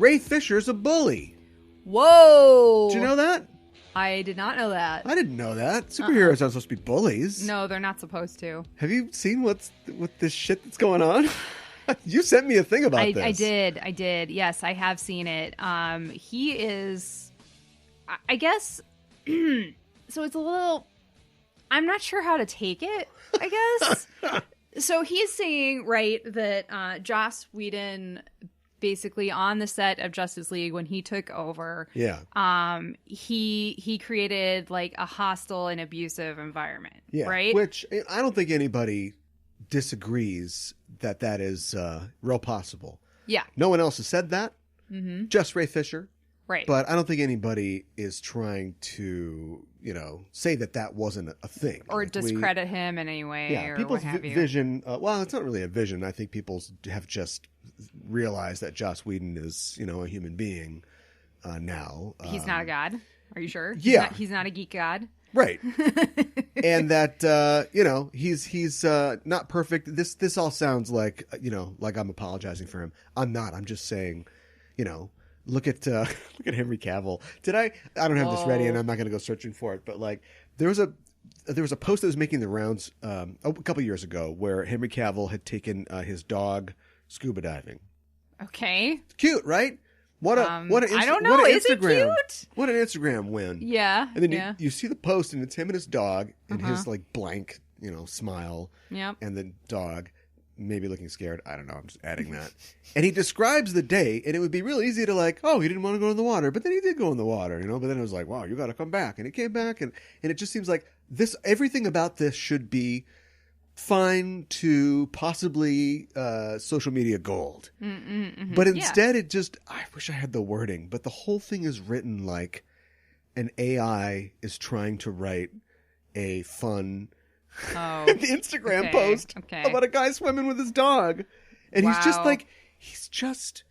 Ray Fisher's a bully. Whoa! Did you know that? I did not know that. I didn't know that. Superheroes aren't supposed to be bullies. No, they're not supposed to. Have you seen with this shit that's going on? You sent me a thing about this. I did. Yes, I have seen it. He is, I guess, so it's a little, I'm not sure how to take it, I guess. So he's saying, right, that Joss Whedon, basically on the set of Justice League when he took over, he created like a hostile and abusive environment, right? Which I don't think anybody disagrees that is real possible. Yeah. No one else has said that. Mm-hmm. Just Ray Fisher. Right. But I don't think anybody is trying to, say that wasn't a thing. Or discredit him in any way or people's what have you. Vision, well, it's not really a vision. I think people have just realized that Joss Whedon is, a human being now. He's not a god. Are you sure? Yeah. He's not a geek god. Right. And that, he's not perfect. This all sounds like, like I'm apologizing for him. I'm not. I'm just saying, look at Henry Cavill. I don't have this ready and I'm not going to go searching for it, but like there was a post that was making the rounds a couple years ago where Henry Cavill had taken his dog scuba diving. Okay. Cute, right? What an I don't know. Is it cute? What an Instagram win. Yeah. And then you see the post and it's him and his dog and his like blank, smile. Yep. And the dog maybe looking scared. I don't know. I'm just adding that. And he describes the day and it would be real easy to like, oh, he didn't want to go in the water, but then he did go in the water, but then it was like, wow, you got to come back. And he came back and it just seems like everything about this should be fine to possibly social media gold. But instead I wish I had the wording, but the whole thing is written like an AI is trying to write a fun Instagram post about a guy swimming with his dog. And he's just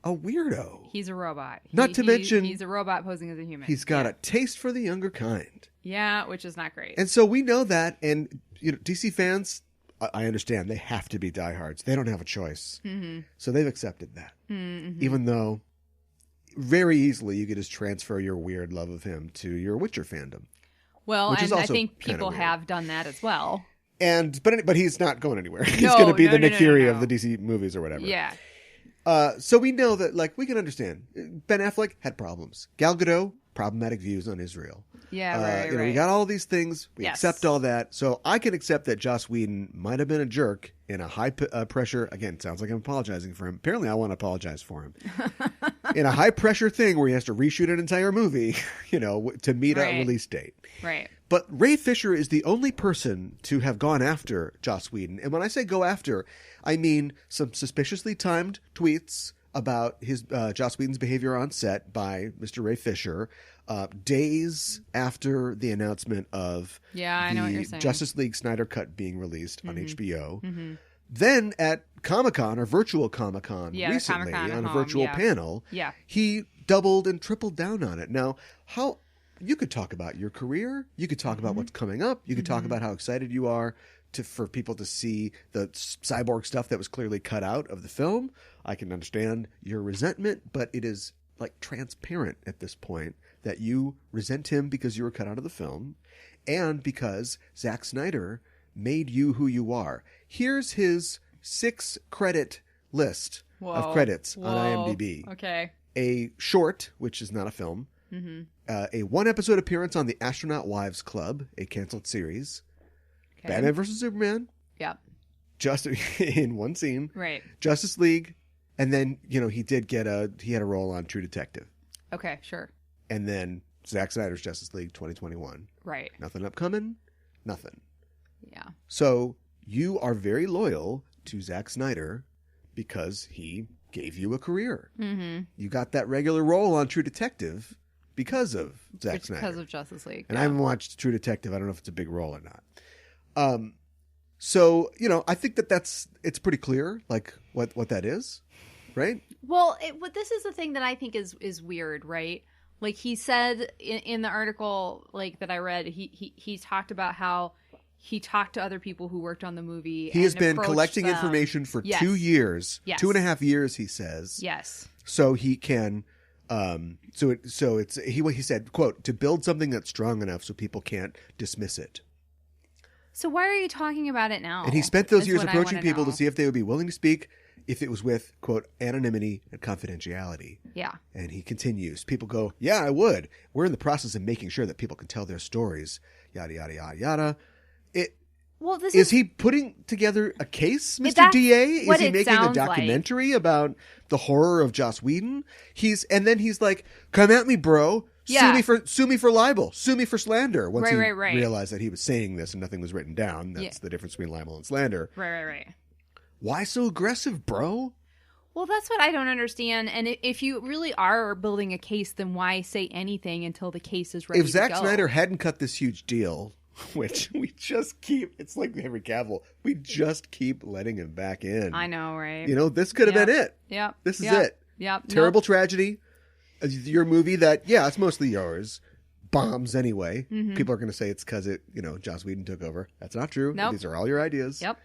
a weirdo. He's a robot. Not to mention he's a robot posing as a human. He's got a taste for the younger kind. Yeah, which is not great. And so we know that, and DC fans, I understand, they have to be diehards. They don't have a choice. Mm-hmm. So they've accepted that. Mm-hmm. Even though very easily you could just transfer your weird love of him to your Witcher fandom. Well, and I think people have done that as well. But he's not going anywhere. He's going to be the Nick Fury of the DC movies or whatever. Yeah. So we know that, like, we can understand. Ben Affleck had problems. Gal Gadot, problematic views on Israel. Yeah, right. We got all these things. We accept all that. So I can accept that Joss Whedon might have been a jerk in a high pressure. Again, sounds like I'm apologizing for him. Apparently, I want to apologize for him. In a high pressure thing where he has to reshoot an entire movie, to meet a release date. Right. But Ray Fisher is the only person to have gone after Joss Whedon. And when I say go after, I mean some suspiciously timed tweets about his Joss Whedon's behavior on set by Mr. Ray Fisher days after the announcement of I know what you're saying. Justice League Snyder Cut being released on HBO. Mm-hmm. Then at Comic-Con or virtual Comic-Con recently on a virtual panel, he doubled and tripled down on it. Now, you could talk about your career. You could talk about what's coming up. You could talk about how excited you are for people to see the cyborg stuff that was clearly cut out of the film. I can understand your resentment, but it is like transparent at this point that you resent him because you were cut out of the film and because Zack Snyder made you who you are. Here's his 6-credit list of credits on IMDb. Okay. A short, which is not a film. Mm-hmm. A 1-episode appearance on the Astronaut Wives Club, a canceled series. Okay. Batman vs. Superman. Yep. Just in one scene. Right. Justice League. And then, he had a role on True Detective. Okay, sure. And then Zack Snyder's Justice League 2021. Right. Nothing upcoming. Nothing. Yeah. So you are very loyal to Zack Snyder because he gave you a career. Mm-hmm. You got that regular role on True Detective because of Zack Snyder. Because of Justice League. And I haven't watched True Detective. I don't know if it's a big role or not. So, I think it's pretty clear, like, what that is, right? Well, this is the thing that I think is weird, right? Like, he said in the article, like, that I read, he talked about how he talked to other people who worked on the movie. He has been collecting information for 2 years. Yes. 2.5 years, he says. Yes. so he can. He said, quote, to build something that's strong enough so people can't dismiss it. So why are you talking about it now? And he spent those years approaching people to see if they would be willing to speak if it was with, quote, anonymity and confidentiality. Yeah. And he continues. People go, yeah, I would. We're in the process of making sure that people can tell their stories. Yada, yada, yada, yada. Is he putting together a case, Mr. DA? Is he making a documentary about the horror of Joss Whedon? And then he's like, come at me, bro. Yeah. Sue me for libel. Sue me for slander. Once he realized that he was saying this and nothing was written down. That's the difference between libel and slander. Right. Why so aggressive, bro? Well, that's what I don't understand. And if you really are building a case, then why say anything until the case is ready to go? If Zack Snyder hadn't cut this huge deal, which we just keep, it's like Henry Cavill, we just keep letting him back in. I know, right? This could have been it. Yep. This is it. Yep. Terrible tragedy. Your movie that, it's mostly yours, bombs anyway. Mm-hmm. People are going to say it's because Joss Whedon took over. That's not true. Nope. These are all your ideas. Yep.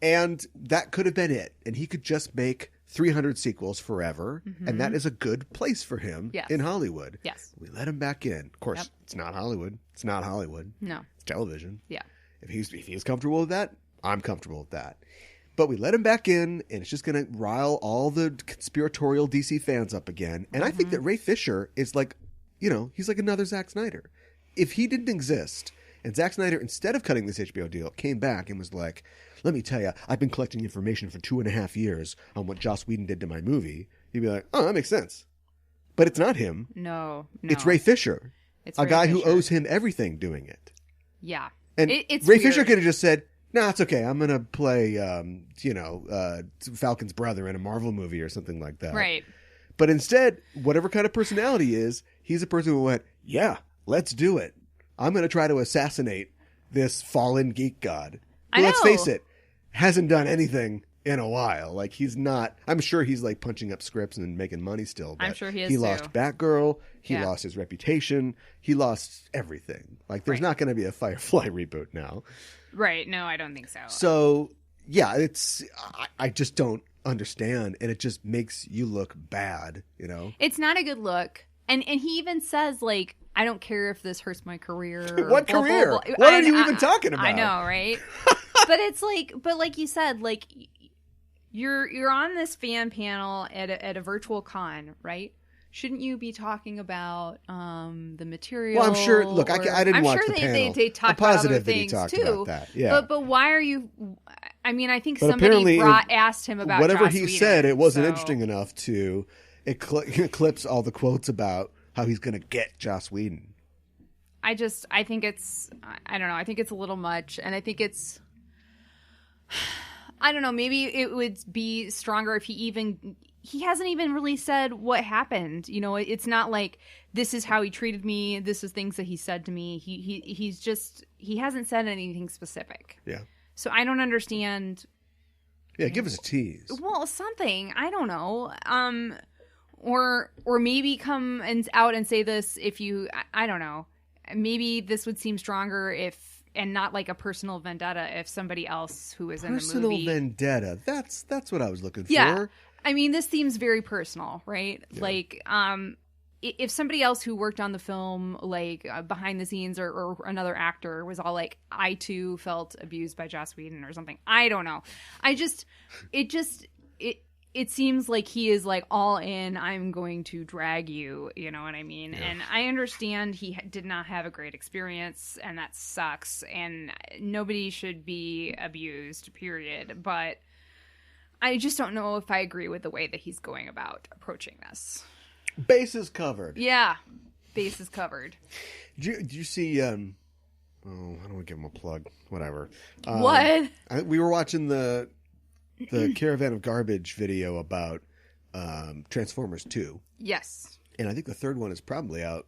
And that could have been it. And he could just make 300 sequels forever. Mm-hmm. And that is a good place for him in Hollywood. Yes. We let him back in. Of course, It's not Hollywood. It's not Hollywood. No. It's television. Yeah. If he's comfortable with that, I'm comfortable with that. But we let him back in, and it's just going to rile all the conspiratorial DC fans up again. And I think that Ray Fisher is like, he's like another Zack Snyder. If he didn't exist, and Zack Snyder, instead of cutting this HBO deal, came back and was like, let me tell you, I've been collecting information for 2.5 years on what Joss Whedon did to my movie. You'd be like, oh, that makes sense. But it's not him. No. It's Ray Fisher. It's a guy who owes him everything doing it. Yeah. And it's Ray weird. Fisher could have just said, no, it's okay. I'm going to play, Falcon's brother in a Marvel movie or something like that. Right. But instead, whatever kind of personality he is, he's a person who went, yeah, let's do it. I'm going to try to assassinate this fallen geek god. Well, let's face it, hasn't done anything in a while. Like, he's not, I'm sure he's like punching up scripts and making money still. But I'm sure he is He too. lost Batgirl. He lost his reputation. He lost everything. Like, there's not going to be a Firefly reboot now. Right. No, I don't think so. So, yeah, I just don't understand. And it just makes you look bad, It's not a good look. And he even says, like, I don't care if this hurts my career. What blah, career? Blah, blah. What are you even talking about? I know, right? But it's like, like you said, like, you're on this fan panel at a virtual con, right? Shouldn't you be talking about the material? Well, I'm sure. Look, I didn't watch the panel. I'm sure they talked about other things too. About that. Yeah. But why are you? I mean, I think somebody asked him about whatever Joss he Whedon, said. It wasn't interesting enough to eclipse all the quotes about how he's going to get Joss Whedon. I think it's. I don't know. I think it's a little much, and I think it's. I don't know. Maybe it would be stronger if he hasn't even really said what happened. It's not like this is how he treated me. This is things that he said to me. He hasn't said anything specific. Yeah. So I don't understand. Yeah, give us a tease. Well, something. I don't know. Or maybe come out and say this if you. I don't know. Maybe this would seem stronger if. And not like a personal vendetta if somebody else who was in the movie. Personal vendetta. That's what I was looking for. Yeah. I mean, this seems very personal, right? Yeah. Like, if somebody else who worked on the film, like behind the scenes or another actor was all like, I too felt abused by Joss Whedon or something. I don't know. It seems like he is like all in, I'm going to drag you, you know what I mean? Yeah. And I understand he did not have a great experience and that sucks and nobody should be abused, period. But I just don't know if I agree with the way that he's going about approaching this. Bases covered. Yeah, bases covered. Did you see, I don't want to give him a plug, whatever. What? We were watching the Caravan of Garbage video about Transformers 2. Yes. And I think the third one is probably out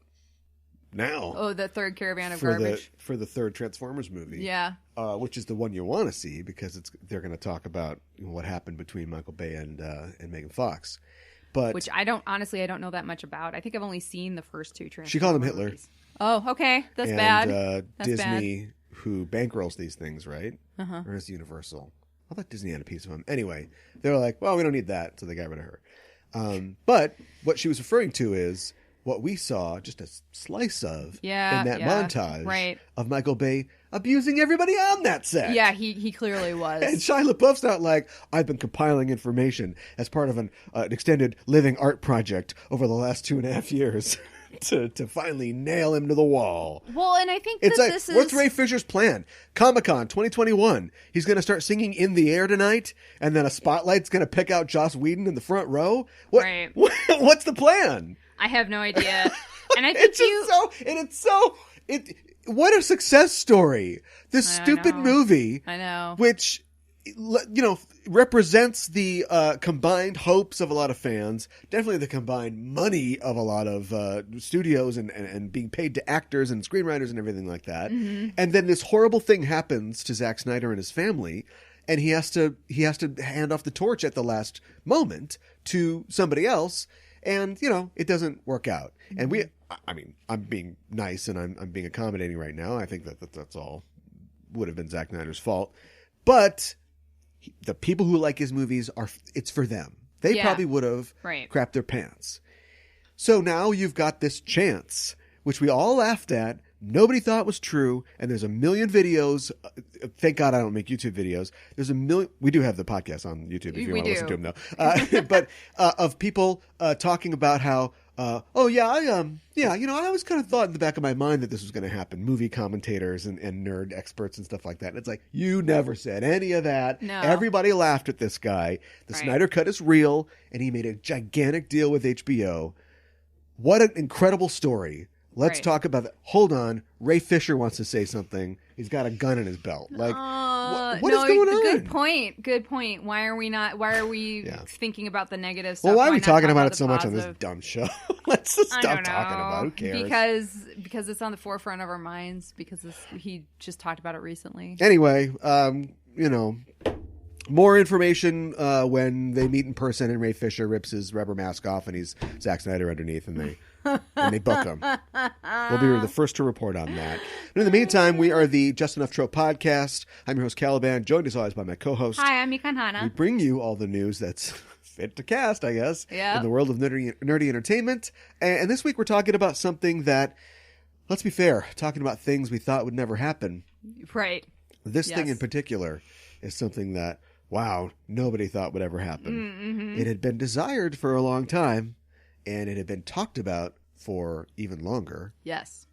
now. Oh, the third Caravan of Garbage. For the third Transformers movie. Yeah. Which is the one you want to see because they're going to talk about what happened between Michael Bay and Megan Fox. Which I don't know that much about. I think I've only seen the first two Transformers. She called him Hitler. Movies. Oh, okay. That's bad. That's Disney, bad. Who bankrolls these things, right? Uh-huh. Or is Universal? I thought Disney had a piece of them. Anyway, they were like, well, we don't need that, so they got rid of her. But what she was referring to is what we saw, just a slice of in that montage of Michael Bay abusing everybody on that set. Yeah, he clearly was. And Shia LaBeouf's not like, I've been compiling information as part of an extended living art project over the last 2.5 years to finally nail him to the wall. Well, and I think it's that like, this is... What's Ray Fisher's plan? Comic-Con 2021. He's going to start singing In the Air tonight, and then a spotlight's going to pick out Joss Whedon in the front row? What's the plan? I have no idea. And I think what a success story. This stupid movie. I know. Which, represents the combined hopes of a lot of fans, definitely the combined money of a lot of studios and being paid to actors and screenwriters and everything like that. Mm-hmm. And then this horrible thing happens to Zack Snyder and his family, and he has to hand off the torch at the last moment to somebody else. And, it doesn't work out. And I'm being nice and I'm being accommodating right now. I think that's all would have been Zack Snyder's fault. But the people who like his movies, it's for them. They probably would have crapped their pants. So now you've got this chance, which we all laughed at. Nobody thought was true, and there's a million videos. Thank God I don't make YouTube videos. There's a million. We do have the podcast on YouTube if you want to listen to them, though. But of people talking about how, I always kind of thought in the back of my mind that this was going to happen. Movie commentators and nerd experts and stuff like that. And it's like, you never said any of that. No. Everybody laughed at this guy. The Snyder Cut is real, and he made a gigantic deal with HBO. What an incredible story. Let's talk about that. Hold on. Ray Fisher wants to say something. He's got a gun in his belt. Like, what is going on? Good point. Why are we thinking about the negative stuff? Well, why are we talking about it so much on this dumb show? Let's just stop talking about it. Who cares? Because it's on the forefront of our minds, because he just talked about it recently. Anyway, more information when they meet in person and Ray Fisher rips his rubber mask off and he's Zack Snyder underneath and they book him. We'll be the first to report on that. And in the meantime, we are the Just Enough Trope podcast. I'm your host, Caliban, joined as always by my co-host. Hi, I'm Mikan Hana. We bring you all the news that's fit to cast, I guess, in the world of nerdy entertainment. And this week we're talking about something that, let's be fair, talking about things we thought would never happen. Right. This thing in particular is something that, wow, nobody thought would ever happen. Mm-hmm. It had been desired for a long time, and it had been talked about for even longer. Yes.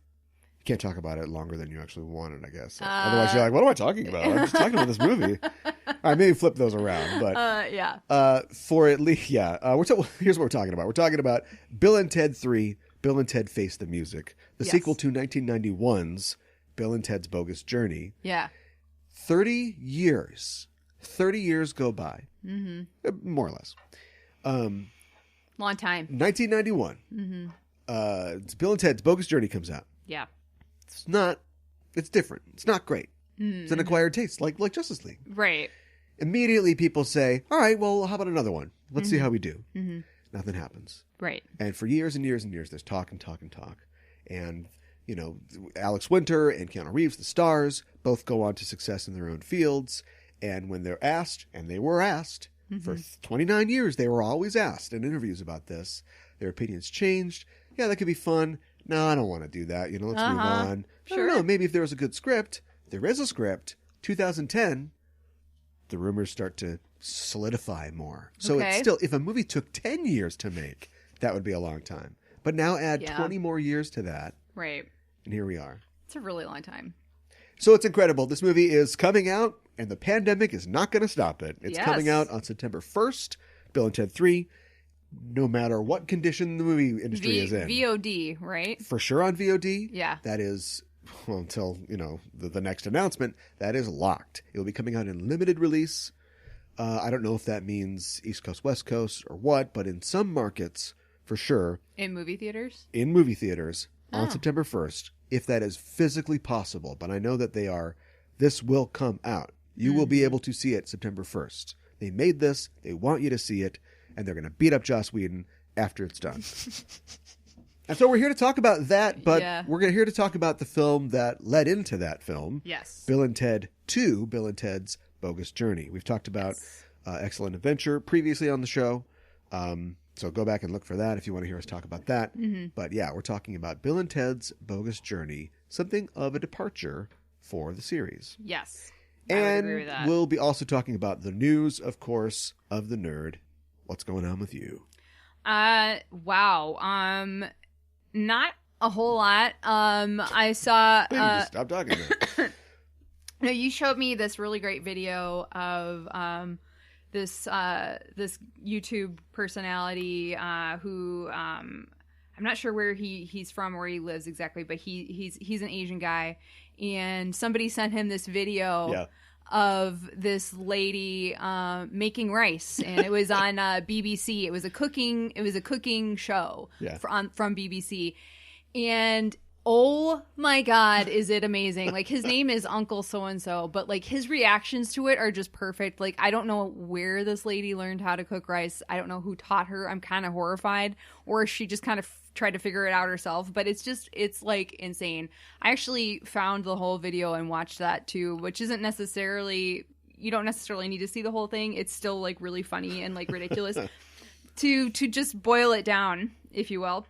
You can't talk about it longer than you actually wanted, I guess. Otherwise, you're like, what am I talking about? I'm just talking about this movie. All right, maybe flip those around. But for at least, here's what we're talking about. We're talking about Bill and Ted 3, Bill and Ted Face the Music, the sequel to 1991's Bill and Ted's Bogus Journey. Yeah. 30 years go by, more or less. Long time. 1991. Mm-hmm. It's Bill and Ted's Bogus Journey comes out. Yeah. It's different. It's not great. Mm-hmm. It's an acquired taste, like Justice League. Right. Immediately people say, all right, well, how about another one? Let's see how we do. Mm-hmm. Nothing happens. Right. And for years and years and years, there's talk and talk and talk. And, Alex Winter and Keanu Reeves, the stars, both go on to success in their own fields. And when they're asked, and they were asked, for 29 years, they were always asked in interviews about this. Their opinions changed. Yeah, that could be fun. No, I don't want to do that. Let's move on. Sure. I don't know. Maybe if there was a good script. There is a script. 2010, the rumors start to solidify more. So it's still, if a movie took 10 years to make, that would be a long time. But now add 20 more years to that. Right. And here we are. It's a really long time. So it's incredible. This movie is coming out, and the pandemic is not going to stop it. It's coming out on September 1st, Bill and Ted 3, no matter what condition the movie industry is in. VOD, right? For sure on VOD. Yeah. That is, until, the next announcement, that is locked. It will be coming out in limited release. I don't know if that means East Coast, West Coast, or what, but in some markets, for sure. In movie theaters? In movie theaters on September 1st. If that is physically possible. But I know that this will come out. You will be able to see it September 1st. They made this. They want you to see it. And they're going to beat up Joss Whedon after it's done. And so we're here to talk about that. But we're here to talk about the film that led into that film. Yes. Bill and Ted 2, Bill and Ted's Bogus Journey. We've talked about Excellent Adventure previously on the show. So go back and look for that if you want to hear us talk about that. Mm-hmm. But yeah, we're talking about Bill and Ted's Bogus Journey, something of a departure for the series. Yes. And we'll be also talking about the news, of course, of the nerd. What's going on with you? Wow. Not a whole lot. I saw. Stop talking. No, you showed me this really great video of this YouTube personality who I'm not sure where he's from, where he lives exactly, but he's an Asian guy, and somebody sent him this video of this lady making rice, and it was on BBC. It was a cooking show from BBC, and oh my God, is it amazing. Like, his name is Uncle So-and-so, but like his reactions to it are just perfect. Like, I don't know where this lady learned how to cook rice. I don't know who taught her. I'm kind of horrified, or she just kind of tried to figure it out herself, but it's like insane. I actually found the whole video and watched that too, which isn't necessarily, you don't necessarily need to see the whole thing. It's still like really funny and like ridiculous to just boil it down, if you will.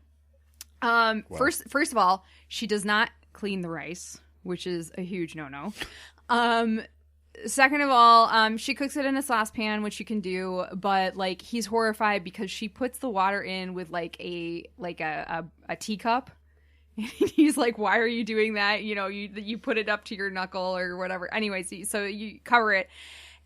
Wow. First of all, she does not clean the rice, which is a huge no-no. Second of all, she cooks it in a saucepan, which you can do, but like he's horrified because she puts the water in with like a teacup. He's like, "Why are you doing that? You know, you put it up to your knuckle or whatever." Anyways, so you cover it,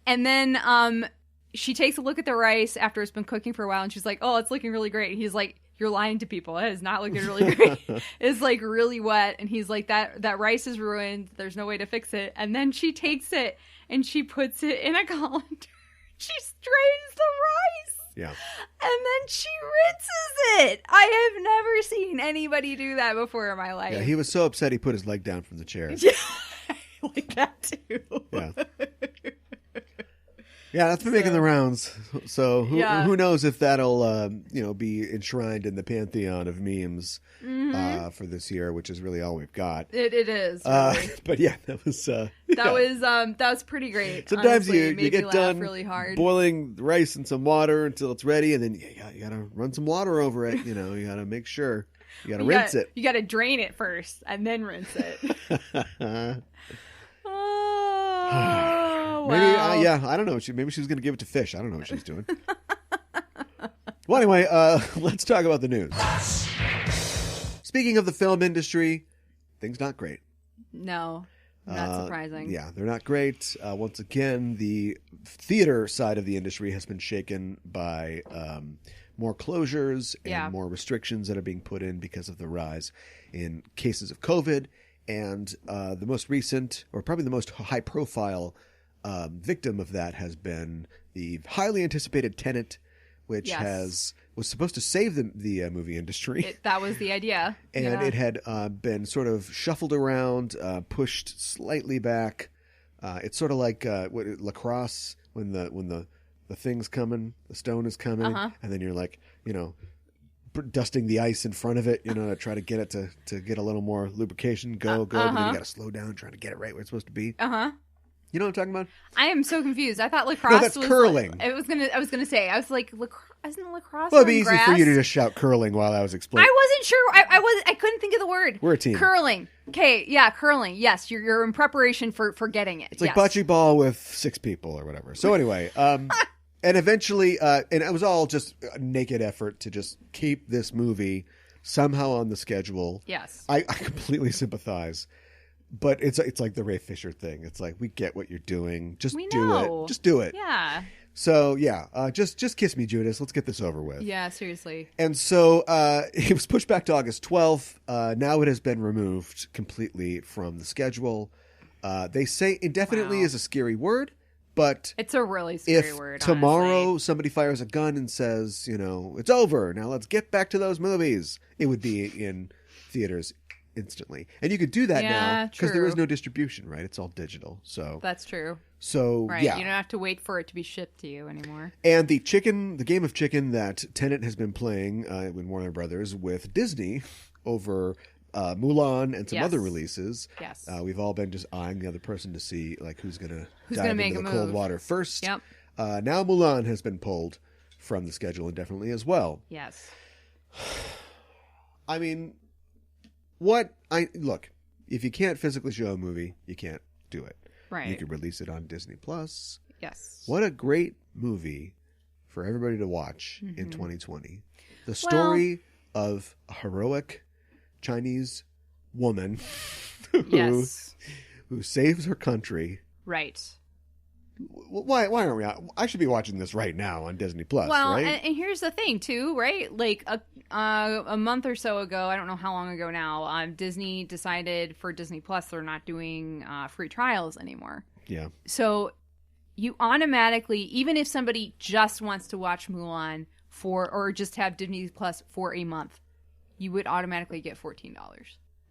and then she takes a look at the rice after it's been cooking for a while, and she's like, "Oh, it's looking really great." He's like, "You're lying to people. It is not looking really great. It's like really wet." And he's like, that rice is ruined. There's no way to fix it. And then she takes it and she puts it in a colander. She strains the rice. Yeah. And then she rinses it. I have never seen anybody do that before in my life. Yeah, he was so upset he put his leg down from the chair. Yeah, like that too. Yeah. Yeah, that's been making the rounds. So who knows if that'll be enshrined in the pantheon of memes for this year, which is really all we've got. It is. Really. But yeah, that was that was pretty great. Sometimes honestly. you get done really hard. boiling rice in some water until it's ready, and then you gotta run some water over it. You know, you gotta make sure you gotta rinse it. You gotta drain it first and then rinse it. Maybe, I don't know. Maybe she's going to give it to fish. I don't know what she's doing. Well, anyway, let's talk about the news. Speaking of the film industry, things not great. No, not surprising. Yeah, they're not great. Once again, the theater side of the industry has been shaken by more closures and more restrictions that are being put in because of the rise in cases of COVID. And the most recent, or probably the most high-profile victim of that has been the highly anticipated Tenet, which was supposed to save the movie industry. That was the idea. And it had been sort of shuffled around, pushed slightly back. It's sort of like lacrosse when the thing's coming, the stone is coming, and then you're like, dusting the ice in front of it, to try to get it to get a little more lubrication, but then you got to slow down trying to get it right where it's supposed to be. You know what I'm talking about? I am so confused. I thought lacrosse was curling. I was gonna say. I was like, isn't lacrosse? Well, it'd be easy for you to just shout curling while I was explaining. I wasn't sure. I couldn't think of the word. We're a team. Curling. Okay, yeah, curling. Yes, you're in preparation for getting it. It's like bocce ball with 6 people or whatever. So anyway, and eventually, and it was all just a naked effort to just keep this movie somehow on the schedule. Yes, I completely sympathize. But it's like the Ray Fisher thing. It's like, we get what you're doing. Just do it. Just do it. Yeah. So, just kiss me, Judas. Let's get this over with. Yeah, seriously. And so it was pushed back to August 12th. Now it has been removed completely from the schedule. They say indefinitely is a scary word, but it's a really scary word. If tomorrow honestly somebody fires a gun and says, it's over, now let's get back to those movies, it would be in theaters instantly. And you could do that now because there is no distribution, right? It's all digital. So that's true. So right. You don't have to wait for it to be shipped to you anymore. And the game of chicken that Tenet has been playing with Warner Brothers with Disney over Mulan and some other releases. Yes. We've all been just eyeing the other person to see like who's gonna dive into the cold water first. Yep. Now Mulan has been pulled from the schedule indefinitely as well. Yes. I mean, look, if you can't physically show a movie, you can't do it. Right. You could release it on Disney Plus. Yes. What a great movie for everybody to watch in 2020. The story of a heroic Chinese woman who saves her country. Right. Why aren't we? I should be watching this right now on Disney Plus. Well, right? and here's the thing too, right? Like a month or so ago, I don't know how long ago now, Disney decided for Disney Plus they're not doing free trials anymore. Yeah. So you automatically, even if somebody just wants to watch Mulan or just have Disney Plus for a month, you would automatically get $14.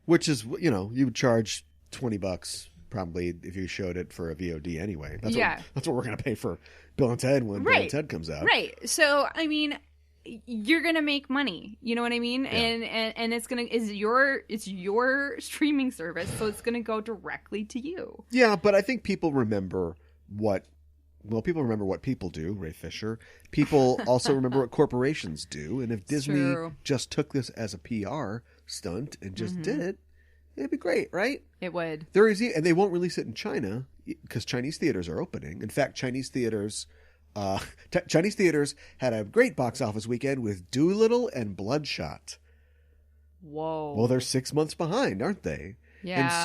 Which is, you would charge $20 probably if you showed it for a VOD anyway. That's what we're going to pay for Bill and Ted when Bill and Ted comes out. Right. So, I mean, you're going to make money. You know what I mean? Yeah. And it's your streaming service, so it's going to go directly to you. Yeah, but I think people remember what people do, Ray Fisher. People also remember what corporations do. And if Disney just took this as a PR stunt and just did it, it'd be great, right? It would. And they won't release it in China because Chinese theaters are opening. In fact, Chinese theaters had a great box office weekend with Dolittle and Bloodshot. Whoa. Well, they're 6 months behind, aren't they? Yeah.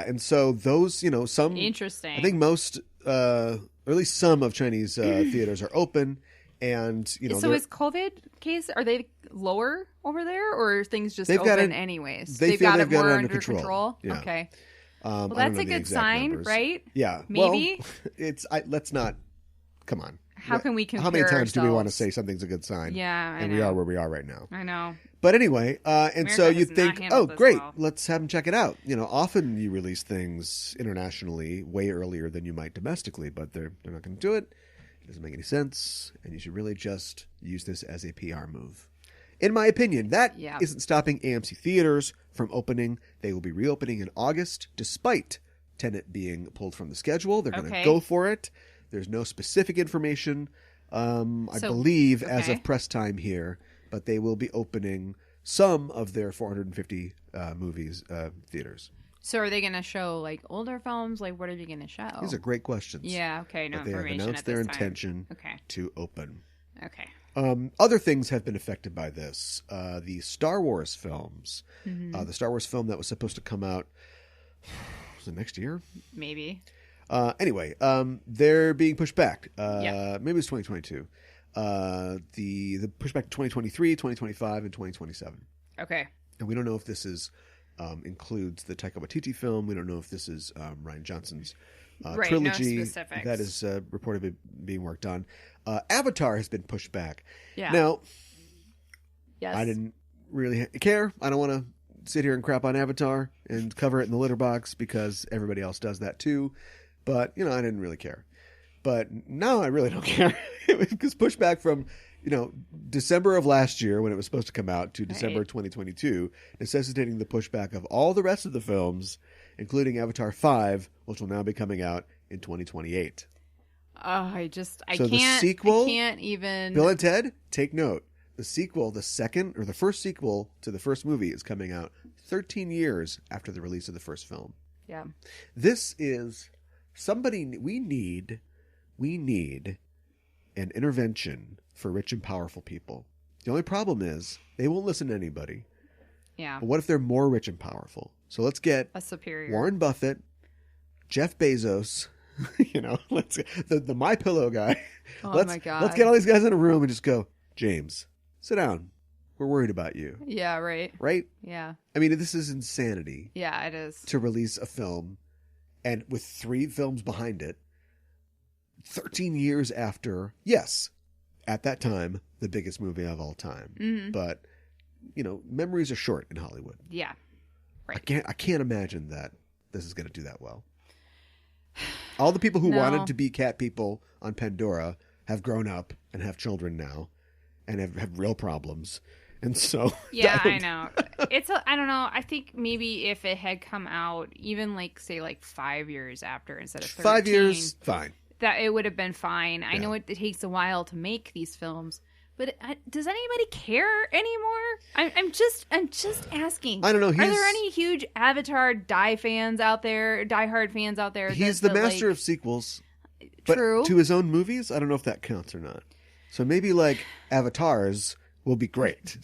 And so those, some... Interesting. I think most... or at least some of Chinese theaters are open, and So is COVID case? Are they lower over there, or are things just open anyways? They've got it more under control. Yeah. Okay. Well, that's a good sign, numbers. Right? Yeah. Maybe. Well, let's not. Come on. How can we compare? How many times ourselves? do we want to say something's a good sign? Yeah, I know. We are where we are right now. I know. But anyway, and America so you think, oh, great, well. let's have them check it out. Often you release things internationally way earlier than you might domestically, but they're not going to do it. It doesn't make any sense, and you should really just use this as a PR move. In my opinion, that isn't stopping AMC theaters from opening. They will be reopening in August, despite Tenet being pulled from the schedule. They're going to go for it. There's no specific information, I believe, as of press time here. But they will be opening some of their 450 movies theaters. So are they going to show like older films? Like what are they going to show? These are great questions. Yeah. Okay. No but they information. Have announced at their this intention time. to open. Okay. Other things have been affected by this. The Star Wars films. The Star Wars film that was supposed to come out was it next year? Maybe. Anyway, they're being pushed back. Maybe it's 2022. The pushback to 2023, 2025, and 2027. Okay. And we don't know if this includes the Taika Waititi film. We don't know if this is Rian Johnson's trilogy no specifics. that is reportedly being worked on. Avatar has been pushed back. Yeah. Now, yes. I didn't really care. I don't want to sit here and crap on Avatar and cover it in the litter box because everybody else does that too. But, I didn't really care. But now I really don't care. It was pushed back from, December of last year when it was supposed to come out to December 2022, necessitating the pushback of all the rest of the films, including Avatar 5, which will now be coming out in 2028. The sequel, I can't even... Bill and Ted, take note. The sequel, the first sequel to the first movie is coming out 13 years after the release of the first film. Yeah. This is somebody we need an intervention for rich and powerful people. The only problem is they won't listen to anybody. Yeah. But what if they're more rich and powerful? So let's get a superior Warren Buffett, Jeff Bezos, let's the My Pillow guy. Oh my God. Let's get all these guys in a room and just go, James, sit down. We're worried about you. Yeah, right. Right? Yeah. I mean, this is insanity. Yeah, it is. To release a film and with 3 films behind it, 13 years after, yes, at that time, the biggest movie of all time. Mm-hmm. But, memories are short in Hollywood. Yeah. Right. I can't imagine that this is going to do that well. All the people who wanted to be cat people on Pandora have grown up and have children now and have real problems. And so... Yeah, I know. I don't know. I think maybe if it had come out even 5 years after instead of 13. 5 years, fine. that it would have been fine. I know it takes a while to make these films, but does anybody care anymore? I'm just asking. I don't know. Are there any huge Avatar diehard fans out there? He's the master of sequels. True. But to his own movies, I don't know if that counts or not. So maybe like Avatars will be great.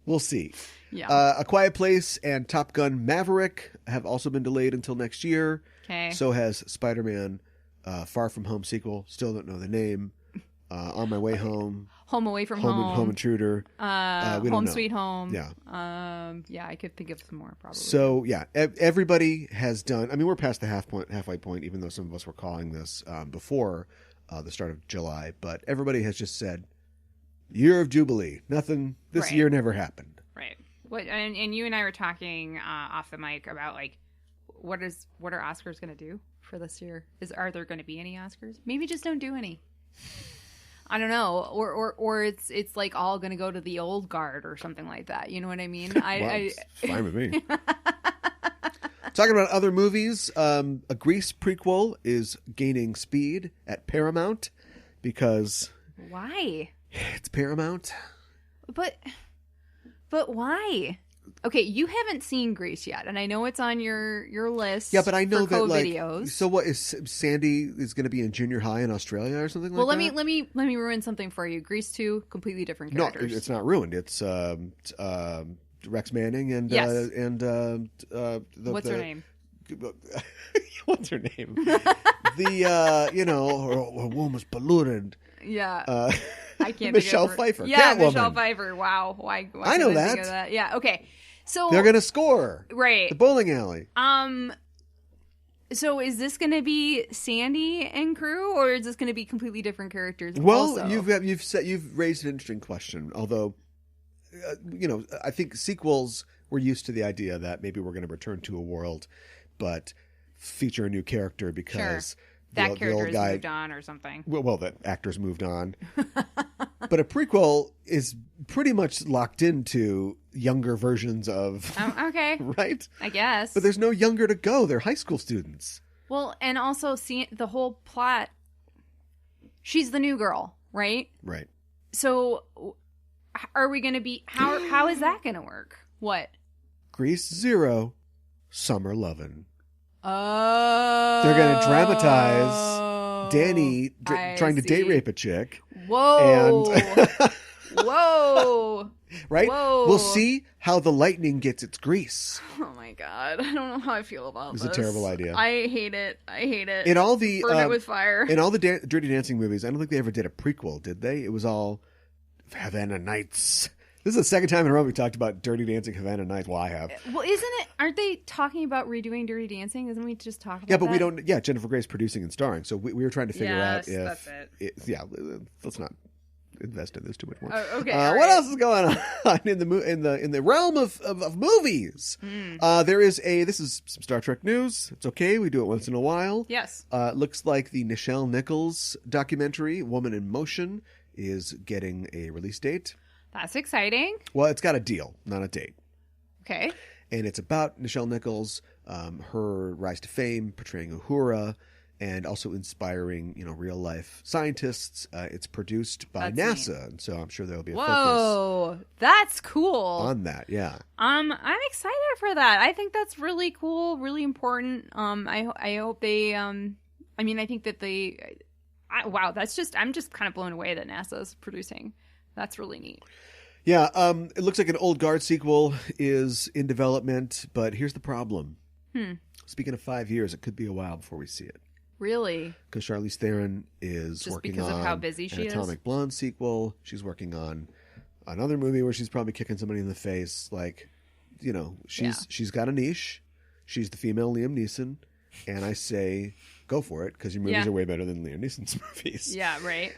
We'll see. Yeah. A Quiet Place and Top Gun Maverick have also been delayed until next year. Okay. So has Spider-Man Far From Home sequel. Still don't know the name. On My Way Home. Home Away From Home. Home Intruder. Home Sweet Home. Yeah. Yeah, I could think of some more probably. So yeah, everybody has done. I mean, we're past the halfway point, even though some of us were calling this before the start of July. But everybody has just said, "Year of Jubilee." Nothing. This year never happened. Right. What? And you and I were talking off the mic about like what are Oscars going to do for this year? Are there going to be any Oscars? Maybe just don't do any. I don't know, or it's like all going to go to the old guard or something like that. You know what I mean? It's fine with me. Talking about other movies, a Grease prequel is gaining speed at Paramount because why? It's Paramount. But why? Okay, you haven't seen Grease yet, and I know it's on your list. Yeah, but I know that like videos. So what is Sandy is going to be in junior high in Australia or something like that? Well, let me ruin something for you. Grease 2, completely different characters. No, it's not ruined. It's Rex Manning and yes. What's her name? What's her name? Her womb is polluted. Yeah. I can't. Michelle Pfeiffer. Yeah, Catwoman. Michelle Pfeiffer. Wow. Why I know that. Think of that. Yeah. Okay. So they're gonna score. Right. The bowling alley. So is this going to be Sandy and crew, or is this going to be completely different characters? Well, also? you've raised an interesting question. Although, I think sequels we're used to the idea that maybe we're going to return to a world, but feature a new character because that character old guy moved on or something. Well, the actors moved on. But a prequel is pretty much locked into younger versions of... okay. Right? I guess. But there's no younger to go. They're high school students. Well, and also see the whole plot. She's the new girl, right? Right. So are we going to be... How is that going to work? What? Grease 0, Summer Lovin'. Oh. They're going to dramatize Danny trying to date rape a chick. Whoa. And whoa. Right? Whoa. We'll see how the lightning gets its grease. Oh my god. I don't know how I feel about this. It's a terrible idea. I hate it. In all the burn it with fire. In all the Dirty Dancing movies, I don't think they ever did a prequel, did they? It was all Havana Nights. This is the second time in a row we talked about Dirty Dancing Havana Nights. Well, I have. Well, aren't they talking about redoing Dirty Dancing? Isn't we just talking about Yeah, but that? we don't. Yeah, Jennifer Grey's producing and starring. So we were trying to figure out if. That's it. Yeah, let's not invest in this too much more. Oh, okay. What else is going on in the realm of movies? There is this is some Star Trek news. It's okay. We do it once in a while. Yes. Looks like the Nichelle Nichols documentary, Woman in Motion, is getting a release date. That's exciting. Well, it's got a deal, not a date. Okay. And it's about Nichelle Nichols, her rise to fame, portraying Uhura, and also inspiring, real life scientists. It's produced by NASA, and so I'm sure there'll be a focus. That's cool on that. Yeah. I'm excited for that. I think that's really cool, really important. I hope they. I think that they. Wow, I'm just kind of blown away that NASA's producing. That's really neat. Yeah, it looks like an Old Guard sequel is in development, but here's the problem. Speaking of 5 years, it could be a while before we see it. Really? Because Charlize Theron is just working because on of how busy she an Atomic Blonde sequel. She's working on another movie where she's probably kicking somebody in the face. Like, she's got a niche. She's the female Liam Neeson, and I say, go for it, because your movies are way better than Liam Neeson's movies. Yeah, right.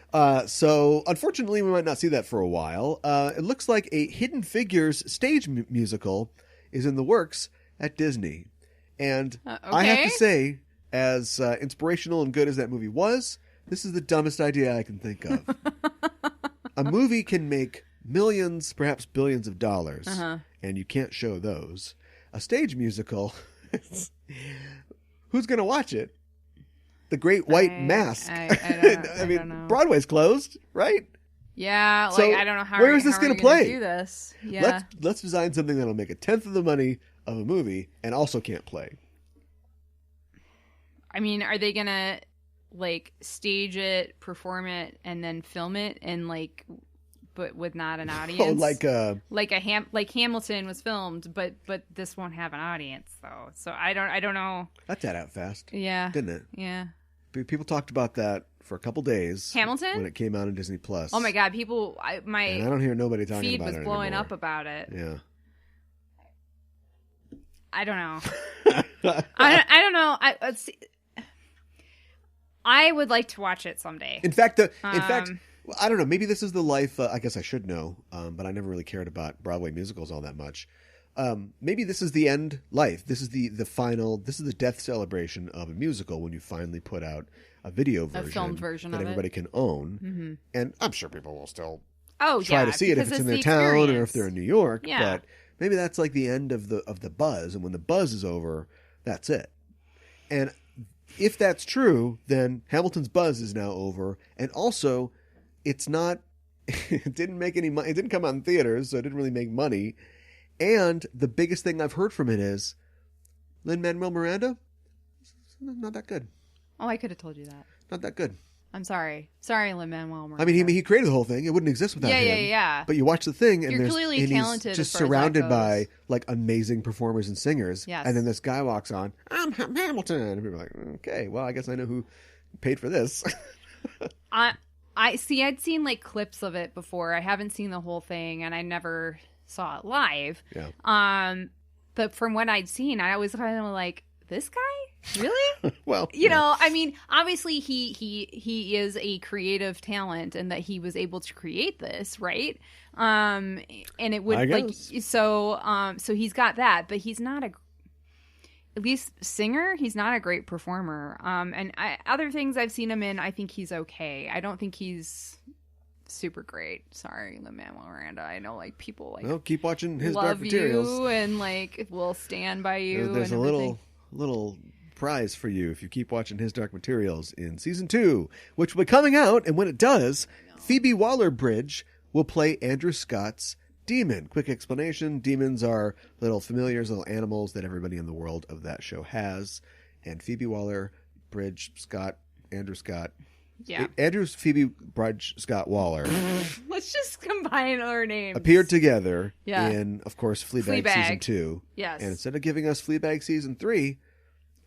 So, unfortunately, we might not see that for a while. It looks like a Hidden Figures stage musical is in the works at Disney. And I have to say, as inspirational and good as that movie was, this is the dumbest idea I can think of. A movie can make millions, perhaps billions of dollars, and you can't show those. A stage musical, who's going to watch it? the Great White Mask. I mean, Broadway's closed, right? Yeah, so I don't know where is this going to play? Do this? Yeah, let's design something that'll make 1/10 of the money of a movie and also can't play. I mean, are they gonna stage it, perform it, and then film it, and but with not an audience? Like Hamilton was filmed, but this won't have an audience though. So I don't know. That out fast. Yeah, didn't it? Yeah. People talked about that for a couple days. Hamilton? When it came out on Disney Plus. Oh my God, and I don't hear nobody talking feed about it was blowing anymore. up about it. Yeah. I don't know. I don't know. Let's see. I would like to watch it someday. In fact, I don't know. Maybe this is the life. I guess I should know, but I never really cared about Broadway musicals all that much. Maybe this is the end life. This is the final. This is the death celebration of a musical when you finally put out a video version, a filmed version that of everybody it. can own. Mm-hmm. And I'm sure people will still try to see it if it's in their town or if they're in New York. Yeah. But maybe that's like the end of the buzz, and when the buzz is over, that's it. And if that's true, then Hamilton's buzz is now over, and also it's not. It didn't make any money. It didn't come out in theaters, so it didn't really make money. And the biggest thing I've heard from it is Lin-Manuel Miranda, not that good. Oh, I could have told you that. Not that good. I'm sorry. Sorry, Lin-Manuel Miranda. I mean, he created the whole thing. It wouldn't exist without him. Yeah. But you watch the thing, and you're clearly talented. He's just surrounded by amazing performers and singers. Yes. And then this guy walks on. I'm Hamilton. And people are like, okay, well, I guess I know who paid for this. I see. I'd seen clips of it before. I haven't seen the whole thing, and I never saw it live. Yeah. But from what I'd seen, I was kind of like, this guy? Really? Well, you know, I mean, obviously he is a creative talent, and that he was able to create this, right? And it would so he's got that, but he's not at least singer. He's not a great performer. And other things I've seen him in, I think he's okay. I don't think he's super great. Sorry, Lin-Manuel Miranda. I know people well, keep watching his love Dark Materials. You and will stand by you. There's and a little prize for you if you keep watching His Dark Materials in season 2, which will be coming out. And when it does, Phoebe Waller-Bridge will play Andrew Scott's demon. Quick explanation: demons are little familiars, little animals that everybody in the world of that show has. And Phoebe Waller-Bridge, Andrew Scott. Yeah. Andrew's Phoebe Bridge Scott Waller. Let's just combine our names. Appeared together in, of course, Fleabag season 2. Yes. And instead of giving us Fleabag season 3,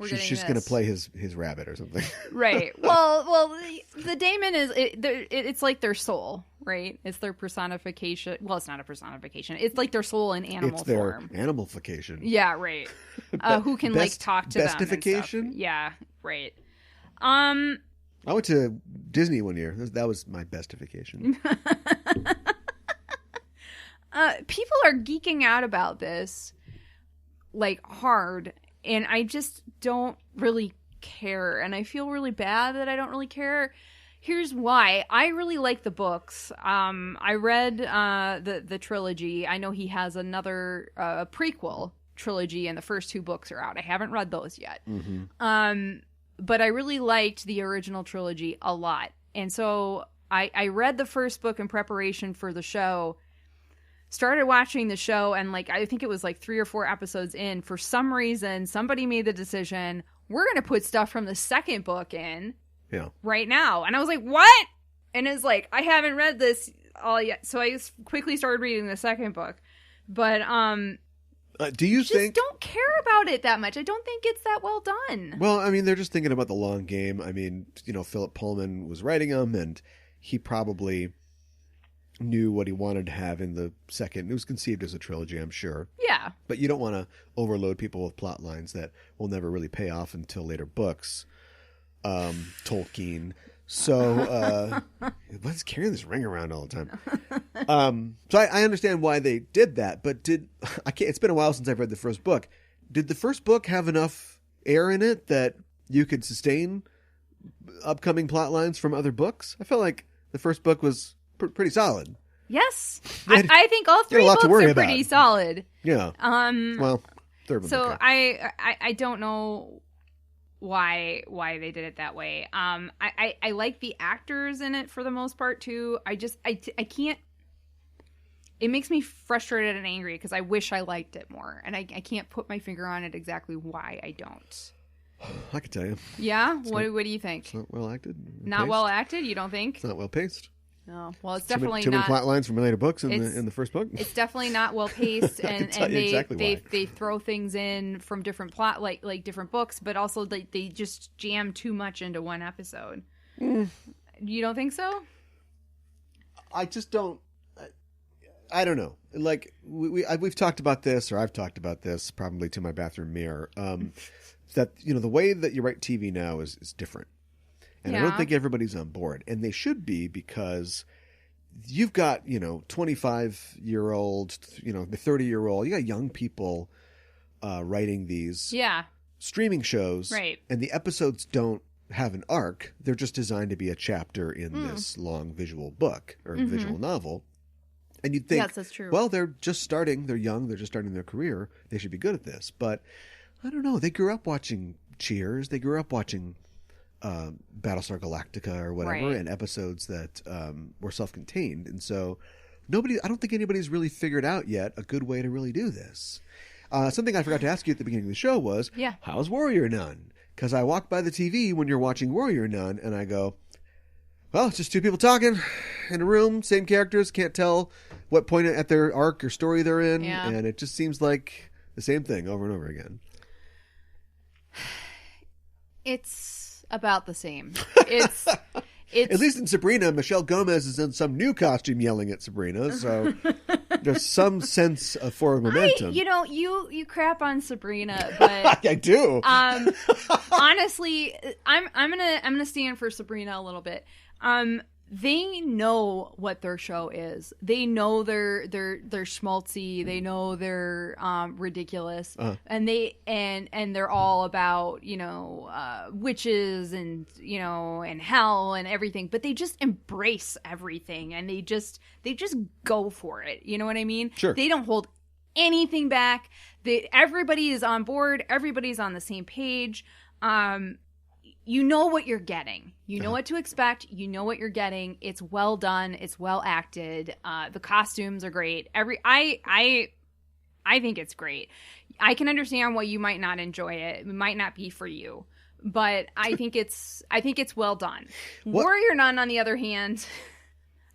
she's going to play his rabbit or something. Right. Well, the daemon is it's like their soul, right? It's their personification. Well, it's not a personification. It's like their soul in animal form. It's their animalification. Yeah, right. Who can talk to them? Bestification? Yeah, right. I went to Disney one year. That was my bestification. People are geeking out about this, hard, and I just don't really care. And I feel really bad that I don't really care. Here's why. I really like the books. I read the trilogy. I know he has another prequel trilogy, and the first 2 books are out. I haven't read those yet. Mm-hmm. But I really liked the original trilogy a lot. And so I read the first book in preparation for the show, started watching the show, and I think it was 3 or 4 episodes in. For some reason, somebody made the decision, we're going to put stuff from the second book in right now. And I was like, what? And it's I haven't read this all yet. So I just quickly started reading the second book. But do you think don't care about it that much? I don't think it's that well done. Well, I mean, they're just thinking about the long game. I mean, Philip Pullman was writing them, and he probably knew what he wanted to have in the second. It was conceived as a trilogy, I'm sure. Yeah. But you don't want to overload people with plot lines that will never really pay off until later books. Tolkien. So, what's carrying this ring around all the time? So I understand why they did that, but it's been a while since I've read the first book. Did the first book have enough air in it that you could sustain upcoming plot lines from other books? I felt like the first book was pretty solid. Yes. I think all 3 books are pretty solid. Yeah. Well, third one. So okay. I don't know why they did it that way. I like the actors in it for the most part too. I can't. It makes me frustrated and angry because I wish I liked it more, and I can't put my finger on it exactly why I don't. I can tell you. Yeah? What do you think? It's not well acted. Not well acted? You don't think? It's not well paced. No. Well, it's definitely too not. many plot lines from later books in the first book. It's definitely not well paced, and they throw things in from different plot like different books, but also they just jam too much into one episode. You don't think so? I just don't. I don't know. Like we've talked about this, or I've talked about this probably to my bathroom mirror. That the way that you write TV now is different. And I don't think everybody's on board. And they should be, because you've got, 25-year-old, the 30-year-old. You got young people writing these streaming shows. Right. And the episodes don't have an arc. They're just designed to be a chapter in this long visual book or visual novel. And you'd think, yes, that's true. Well, they're just starting. They're young. They're just starting their career. They should be good at this. But I don't know. They grew up watching Cheers. They grew up watching Battlestar Galactica or whatever, and episodes that were self-contained. And so I don't think anybody's really figured out yet a good way to really do this. Something I forgot to ask you at the beginning of the show was, how's Warrior Nun? Because I walk by the TV when you're watching Warrior Nun and I go, well, it's just two people talking in a room, same characters, can't tell what point at their arc or story they're in. Yeah. And it just seems like the same thing over and over again. It's about the same. It's at least in Sabrina, Michelle Gomez is in some new costume yelling at Sabrina, so there's some sense for momentum. You crap on Sabrina, but I do. Honestly, I'm gonna stand for Sabrina a little bit. They know what their show is. They know they're schmaltzy. They know they're ridiculous, and they're all about witches and and hell and everything. But they just embrace everything, and they just go for it. You know what I mean? Sure. They don't hold anything back. Everybody is on board. Everybody's on the same page. You know what you're getting. You know what to expect. You know what you're getting. It's well done. It's well acted. The costumes are great. I think it's great. I can understand why you might not enjoy it. It might not be for you, but I think it's well done. Warrior Nun, on the other hand,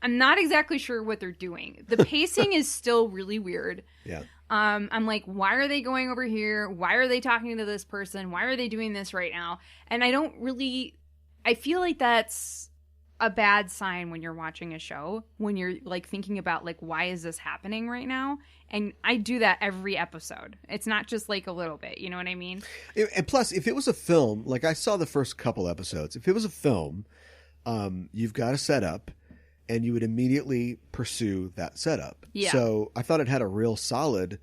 I'm not exactly sure what they're doing. The pacing is still really weird. Yeah. I'm like, why are they going over here? Why are they talking to this person? Why are they doing this right now? And I feel like that's a bad sign when you're watching a show, when you're like thinking about like, why is this happening right now? And I do that every episode. It's not just like a little bit, you know what I mean? And plus, if it was a film, like I saw the first couple episodes, if it was a film, you've got a setup. And you would immediately pursue that setup. Yeah. So I thought it had a real solid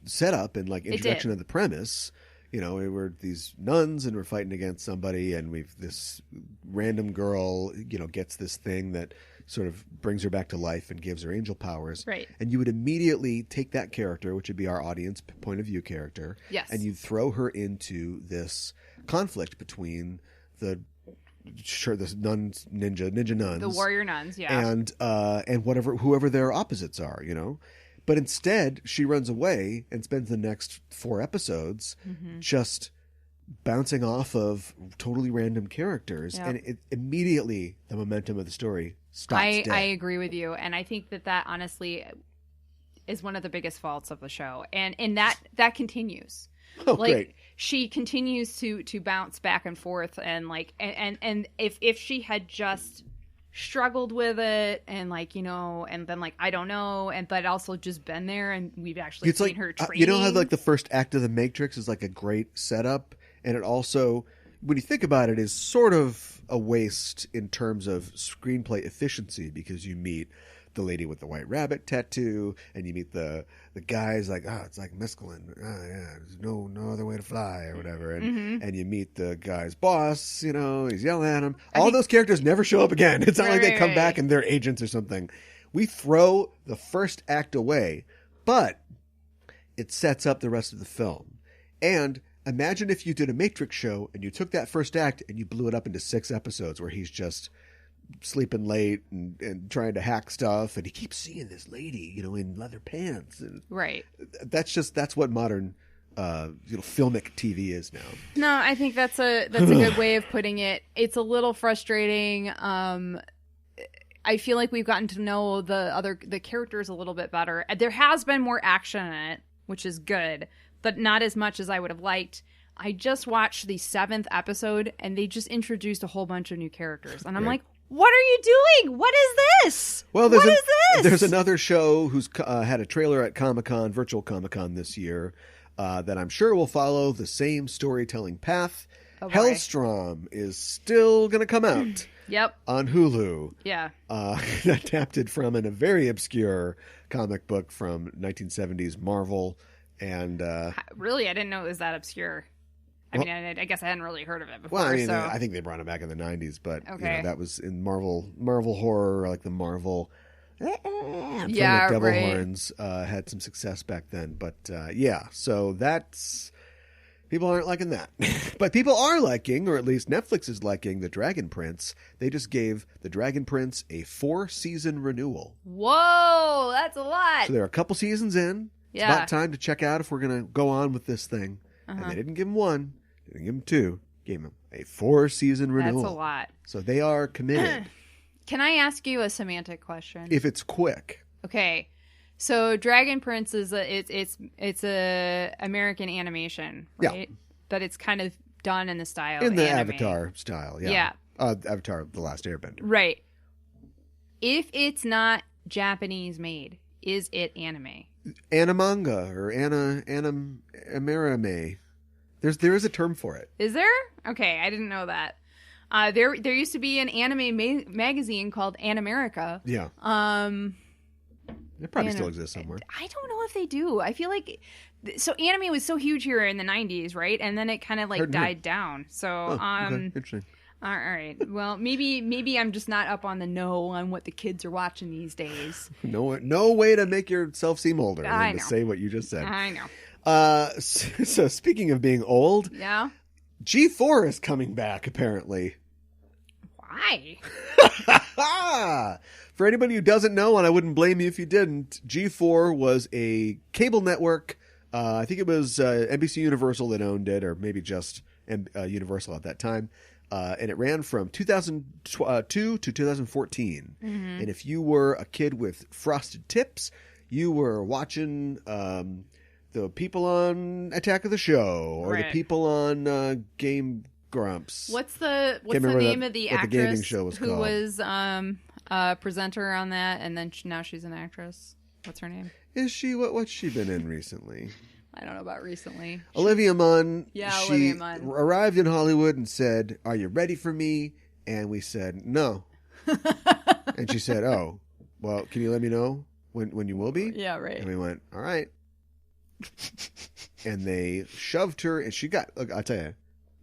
setup and like introduction of the premise. We were these nuns and we're fighting against somebody, and this random girl, gets this thing that sort of brings her back to life and gives her angel powers. Right. And you would immediately take that character, which would be our audience point of view character. Yes. And you'd throw her into this conflict between the nuns, ninja nuns, the warrior nuns, and whoever their opposites are, But instead, she runs away and spends the next 4 episodes just bouncing off of totally random characters, and immediately the momentum of the story stops. I agree with you, and I think that honestly is one of the biggest faults of the show, and that continues. Oh, great. She continues to bounce back and forth, and and if she had just struggled with it and and then I don't know, but also just been there and we've actually seen her training. You know how the first act of The Matrix is like a great setup, and it also, when you think about it, is sort of a waste in terms of screenplay efficiency, because you meet the lady with the white rabbit tattoo, and you meet the guys like, it's like mescaline, there's no other way to fly or whatever, and you meet the guy's boss, he's yelling at him. All those characters never show up again. It's not like they come back and they're agents or something. We throw the first act away, but it sets up the rest of the film. And imagine if you did a Matrix show and you took that first act and you blew it up into 6 episodes where he's just sleeping late and trying to hack stuff, and he keeps seeing this lady, in leather pants. And right. That's what modern filmic TV is now. No, I think that's a good way of putting it. It's a little frustrating. I feel like we've gotten to know the characters a little bit better. There has been more action in it, which is good, but not as much as I would have liked. I just watched the 7th episode, and they just introduced a whole bunch of new characters, and I'm like, what are you doing? What is this? Well, there's another show who's had a trailer at Comic-Con, virtual Comic-Con this year, that I'm sure will follow the same storytelling path. Oh, Hellstrom is still going to come out. Yep. On Hulu. Yeah. Adapted from a very obscure comic book from 1970s Marvel. And really, I didn't know it was that obscure. I guess I hadn't really heard of it before. Well, so. I think they brought it back in the 90s, but okay. That was in Marvel horror, like the Marvel devil horns had some success back then. But so that's... People aren't liking that. But people are liking, or at least Netflix is liking, The Dragon Prince. They just gave The Dragon Prince a 4-season renewal. Whoa, that's a lot. So they're a couple seasons in. It's about time to check out if we're going to go on with this thing. And they didn't give him 1. They didn't give him 2. Gave him a 4-season renewal. That's a lot. So they are committed. Can I ask you a semantic question? If it's quick. Okay. So Dragon Prince is it's a American animation, right? Yeah. But it's kind of done in the style in the anime. Avatar style, yeah. Yeah. Avatar: The Last Airbender. Right. If it's not Japanese made, is it anime? Animanga or animarame. There is a term for it. Is there? Okay, I didn't know that. There used to be an anime magazine called Animerica. Yeah. It probably still exists somewhere. I don't know if they do. I feel like anime was so huge here in the 90s, right? And then it kind of died down. So okay. Interesting. All right. Well, maybe I'm just not up on the know on what the kids are watching these days. No way to make yourself seem older than to say what you just said. I know. So speaking of being old, yeah, G4 is coming back apparently. Why? For anybody who doesn't know, and I wouldn't blame you if you didn't, G4 was a cable network. I think it was NBC Universal that owned it, or maybe just Universal at that time. And it ran from 2002 to 2014. Mm-hmm. And if you were a kid with frosted tips, you were watching the people on Attack of the Show or the people on Game Grumps. What's the name of the actress who was a presenter on that, and then now she's an actress? What's her name? Is she? What's she been in recently? I don't know about recently. Olivia Munn. Yeah, Olivia Munn. Arrived in Hollywood and said, "Are you ready for me?" And we said, "No." And she said, "Oh, well, can you let me know when you will be?" Yeah, right. And we went, "All right." And they shoved her, and she got. Look, I'll tell you,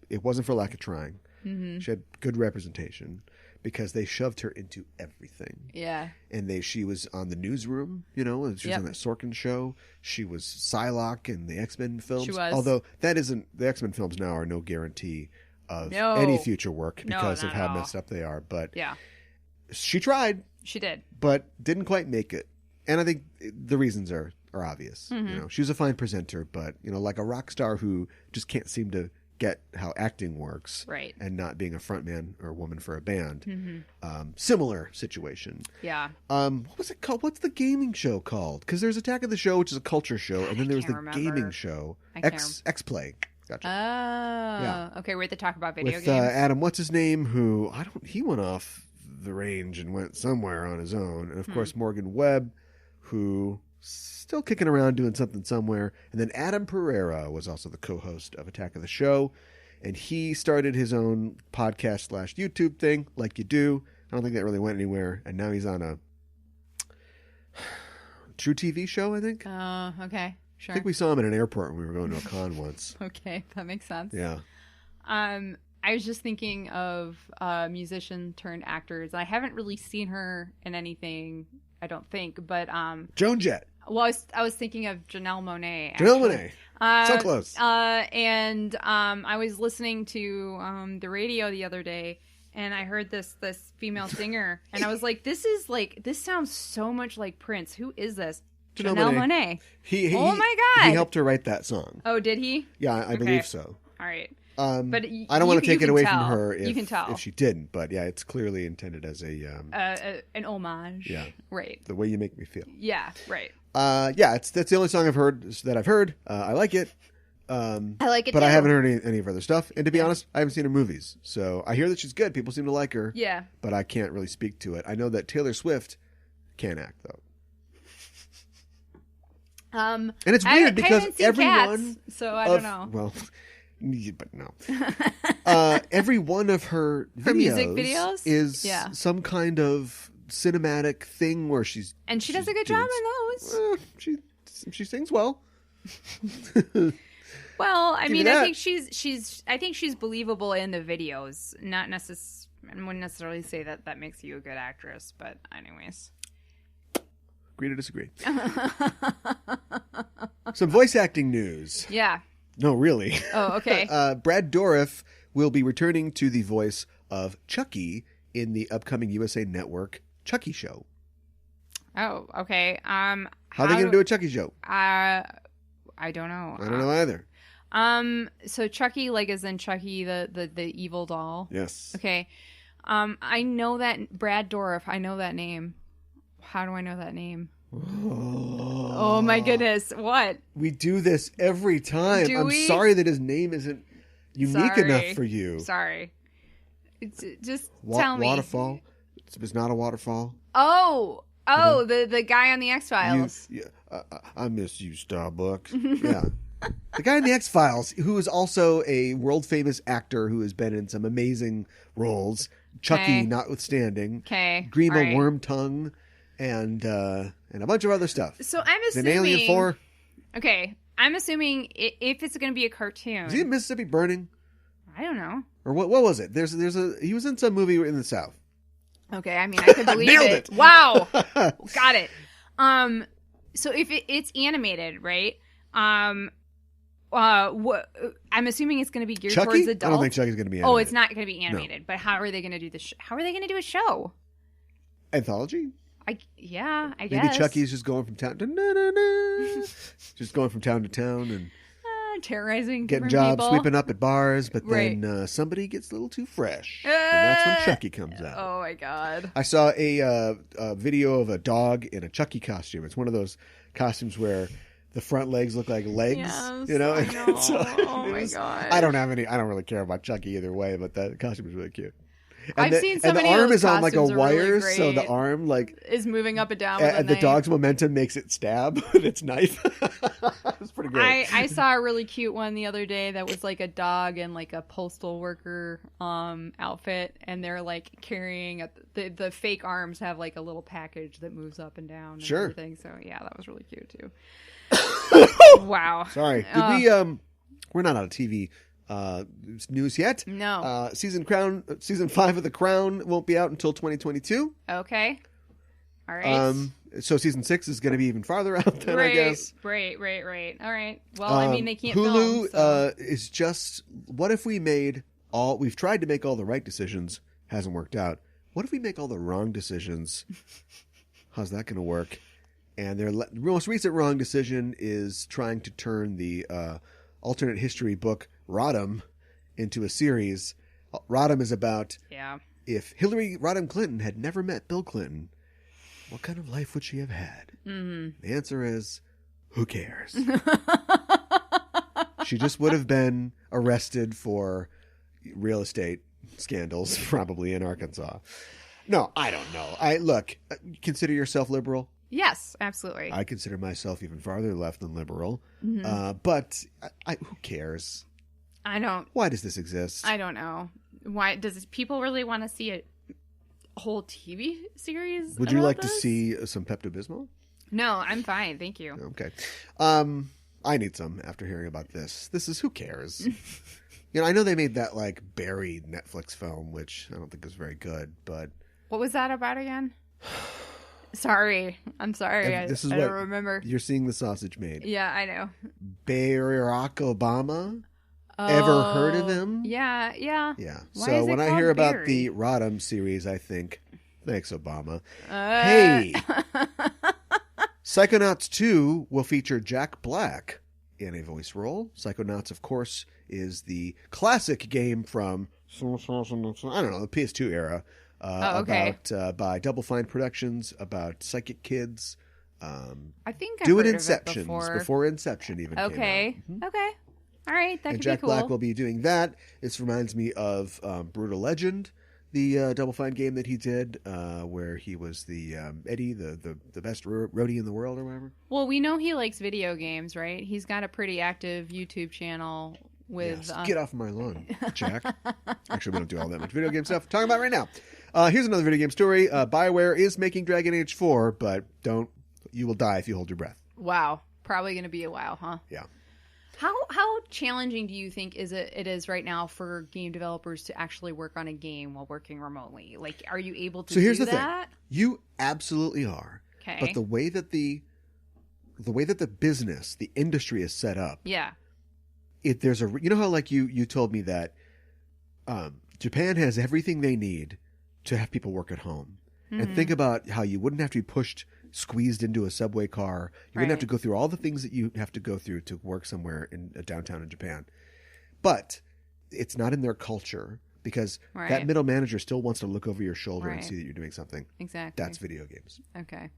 it wasn't for lack of trying. Mm-hmm. She had good representation because they shoved her into everything. Yeah. And she was on the Newsroom, she was on that Sorkin show. She was Psylocke in the X-Men films. She was. Although the X-Men films now are no guarantee of any future work because of how messed up they are. But yeah, she tried. She did. But didn't quite make it. And I think the reasons are obvious. Mm-hmm. She was a fine presenter, but, like a rock star who just can't seem to get how acting works, right? And not being a frontman or woman for a band. Mm-hmm. Similar situation. Yeah. What was it called? What's the gaming show called? Because there's Attack of the Show, which is a culture show, and then there was the gaming show, X-Play. Gotcha. Oh, yeah. Okay. We're at the talk about video games. Adam, what's his name? Who he went off the range and went somewhere on his own, and of course Morgan Webb, who still kicking around doing something somewhere. And then Adam Pereira was also the co-host of Attack of the Show. And he started his own podcast / YouTube thing, like you do. I don't think that really went anywhere. And now he's on a True TV show, I think. Oh, okay. Sure. I think we saw him at an airport when we were going to a con once. Okay, that makes sense. Yeah. I was just thinking of musician turned actors. I haven't really seen her in anything, I don't think, but Joan Jett. Well, I was thinking of Janelle Monáe. Janelle Monáe. So close. And I was listening to the radio the other day, and I heard this female singer, and I was like, this sounds so much like Prince. Who is this? Janelle Monáe. Oh my God. He helped her write that song. Oh, did he? Yeah, I believe so. All right. But I don't want to take it away from her if she didn't, but yeah, it's clearly intended as an homage. Yeah. Right. The Way You Make Me Feel. Yeah, right. That's the only song I've heard. I like it. I like it but too. I haven't heard any of her other stuff. And to be honest, I haven't seen her movies. So I hear that she's good. People seem to like her. Yeah. But I can't really speak to it. I know that Taylor Swift can't act, though. And it's weird because everyone... Cats, so I don't know. Well... But no. Every one of her music videos is some kind of cinematic thing where she's... And she does a good job in those. She sings well. Well, I mean, I think she's believable in the videos. Not I wouldn't necessarily say that makes you a good actress, but anyways. Agree to disagree. Some voice acting news. Yeah. No, really. Oh, okay. Brad Dourif will be returning to the voice of Chucky in the upcoming USA Network Chucky show. Oh, okay. How are they going to do a Chucky show? I don't know. I don't know either. So Chucky, like as in Chucky, the evil doll. Yes. Okay. I know that Brad Dourif. I know that name. How do I know that name? Oh my goodness! What? We do this every time. I'm sorry that his name isn't unique enough for you. Sorry. It's just tell me. Waterfall. It's not a waterfall. Oh, the guy on the X-Files. I miss you, Starbucks. Yeah. The guy in the X-Files, who is also a world-famous actor who has been in some amazing roles, Chucky notwithstanding. Okay. Grima Wormtongue, and a bunch of other stuff. So I'm assuming... An Alien 4. Okay. I'm assuming if it's going to be a cartoon... Is he in Mississippi Burning? I don't know. Or what was it? He was in some movie in the South. Okay, I mean, I could believe Nailed it. Wow. Got it. So if it's animated, right? I'm assuming it's going to be geared towards adults. I don't think Chucky's going to be animated. Oh, it's not going to be animated. No. But how are they going to do this? How are they going to do a show? Anthology? I guess. Maybe Chucky's just going from town to just going from town to town and terrorizing, getting jobs, sweeping up at bars. But then somebody gets a little too fresh, and that's when Chucky comes out. Oh my God! I saw a video of a dog in a Chucky costume. It's one of those costumes where the front legs look like legs. Yes, you know. I know. Oh my God! I don't really care about Chucky either way, but that costume is really cute. I've seen so many of those. And the arm is on like a wire, really so the arm is moving up and down. And the dog's momentum makes it stab with its knife. It's pretty great. I saw a really cute one the other day that was like a dog in like a postal worker outfit, and they're like carrying the fake arms have like a little package that moves up and down. And everything. So yeah, that was really cute too. Wow. Sorry. Did we? We're not on TV. News yet? No. Season 5 of The Crown won't be out until 2022. Okay. All right. So season 6 is going to be even farther out then, I guess. Right. All right. Well, I mean, they can't Hulu film, so. Is just, what if we we've tried to make all the right decisions, hasn't worked out. What if we make all the wrong decisions? How's that going to work? And their most recent wrong decision is trying to turn the alternate history book Rodham into a series. Rodham is about if Hillary Rodham Clinton had never met Bill Clinton, what kind of life would she have had? Mm-hmm. The answer is, who cares? She just would have been arrested for real estate scandals, probably in Arkansas. No, I don't know. Consider yourself liberal. Yes, absolutely. I consider myself even farther left than liberal. Mm-hmm. But who cares? I don't. Why does this exist? I don't know. Why does people really want to see a whole TV series? Would you like to see some Pepto-Bismol? No, I'm fine. Thank you. Okay. I need some after hearing about this. This is who cares? I know they made that like Barry Netflix film, which I don't think is very good, but what was that about again? Sorry. I'm sorry. I don't remember. You're seeing the sausage made. Yeah, I know. Barack Obama. Ever heard of him? Yeah. So when I hear about the Rodham series, I think, thanks, Obama. Hey! Psychonauts 2 will feature Jack Black in a voice role. Psychonauts, of course, is the classic game from, I don't know, the PS2 era. By Double Fine Productions, about psychic kids. I think I've doing heard Inceptions of it before Inception even came out. Mm-hmm. Okay. All right, that could be cool. And Jack Black will be doing that. This reminds me of Brutal Legend, the Double Fine game that he did, where he was the Eddie, the best roadie in the world or whatever. Well, we know he likes video games, right? He's got a pretty active YouTube channel with... Yes, get off my lawn, Jack. Actually, we don't do all that much video game stuff. Talking about right now. Here's another video game story. BioWare is making Dragon Age 4, but you will die if you hold your breath. Wow. Probably going to be a while, huh? Yeah. How challenging do you think it is right now for game developers to actually work on a game while working remotely? Like, are you able to do that? So here's the thing. You absolutely are. Okay. But the way that the business, the industry is set up. Yeah. There's you know how like you told me that Japan has everything they need to have people work at home. Mm-hmm. And think about how you wouldn't have to be squeezed into a subway car. You wouldn't have to go through all the things that you have to go through to work somewhere in downtown in Japan. But it's not in their culture because that middle manager still wants to look over your shoulder and see that you're doing something. Exactly. That's video games. Okay.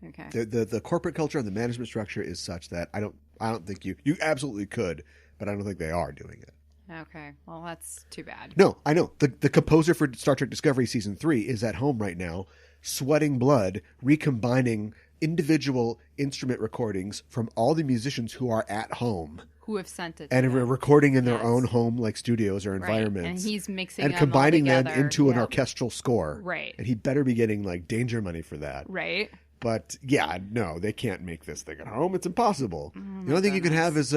The corporate culture and the management structure is such that I don't think you absolutely could, but I don't think they are doing it. Okay. Well, that's too bad. No, I know. The composer for Star Trek Discovery Season 3 is at home right now, sweating blood, recombining individual instrument recordings from all the musicians who are at home. Who have sent it. And are recording in their own home like studios or environments. And he's mixing and combining them into an orchestral score. Right. And he better be getting like danger money for that. Right. But yeah, no, they can't make this thing at home. It's impossible. The only thing you can have is,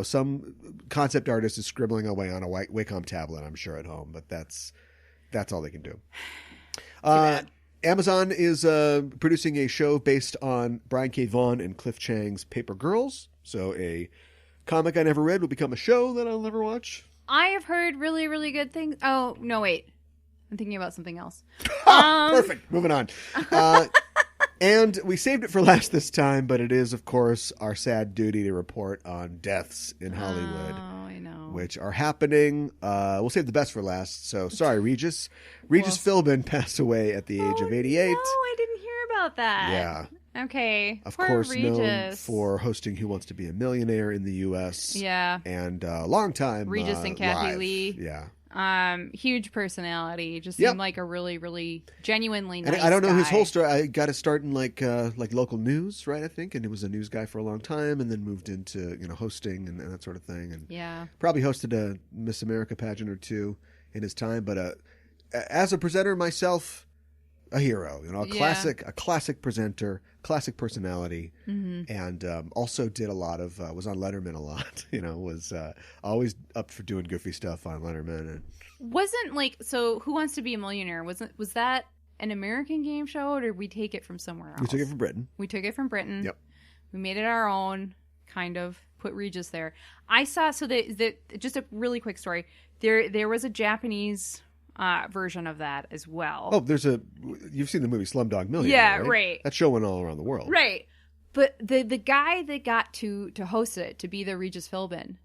some concept artist is scribbling away on a Wacom tablet, I'm sure, at home. But that's all they can do. Amazon is producing a show based on Brian K. Vaughan and Cliff Chang's Paper Girls. So a comic I never read will become a show that I'll never watch. I have heard really, really good things. Oh, no, wait. I'm thinking about something else. Perfect. Moving on. And we saved it for last this time, but it is, of course, our sad duty to report on deaths in Hollywood. Oh, I know. Which are happening. We'll save the best for last. So, sorry, Regis. Regis Philbin passed away at the age of 88. No, I didn't hear about that. Yeah. Okay. Of course, known for hosting Who Wants to Be a Millionaire in the U.S. Yeah. And long time Regis and Kathy live. Lee. Yeah. Huge personality. Just seemed like a really, really genuinely nice guy. I don't know his whole story. I got to start in like local news, right? I think, and he was a news guy for a long time, and then moved into hosting and that sort of thing. And probably hosted a Miss America pageant or two in his time. But as a presenter myself, a hero. A classic presenter, classic personality, and also did a lot of was on Letterman a lot. Was always up for doing goofy stuff on Letterman. And wasn't Who Wants to Be a Millionaire? Was that an American game show, or did we take it from somewhere else? We took it from Britain. Yep. We made it our own. Kind of put Regis there. I saw just a really quick story. There was a Japanese version of that as well. Oh, you've seen the movie Slumdog Millionaire, yeah, right? That show went all around the world, right? But the guy that got to host it, to be the Regis Philbin,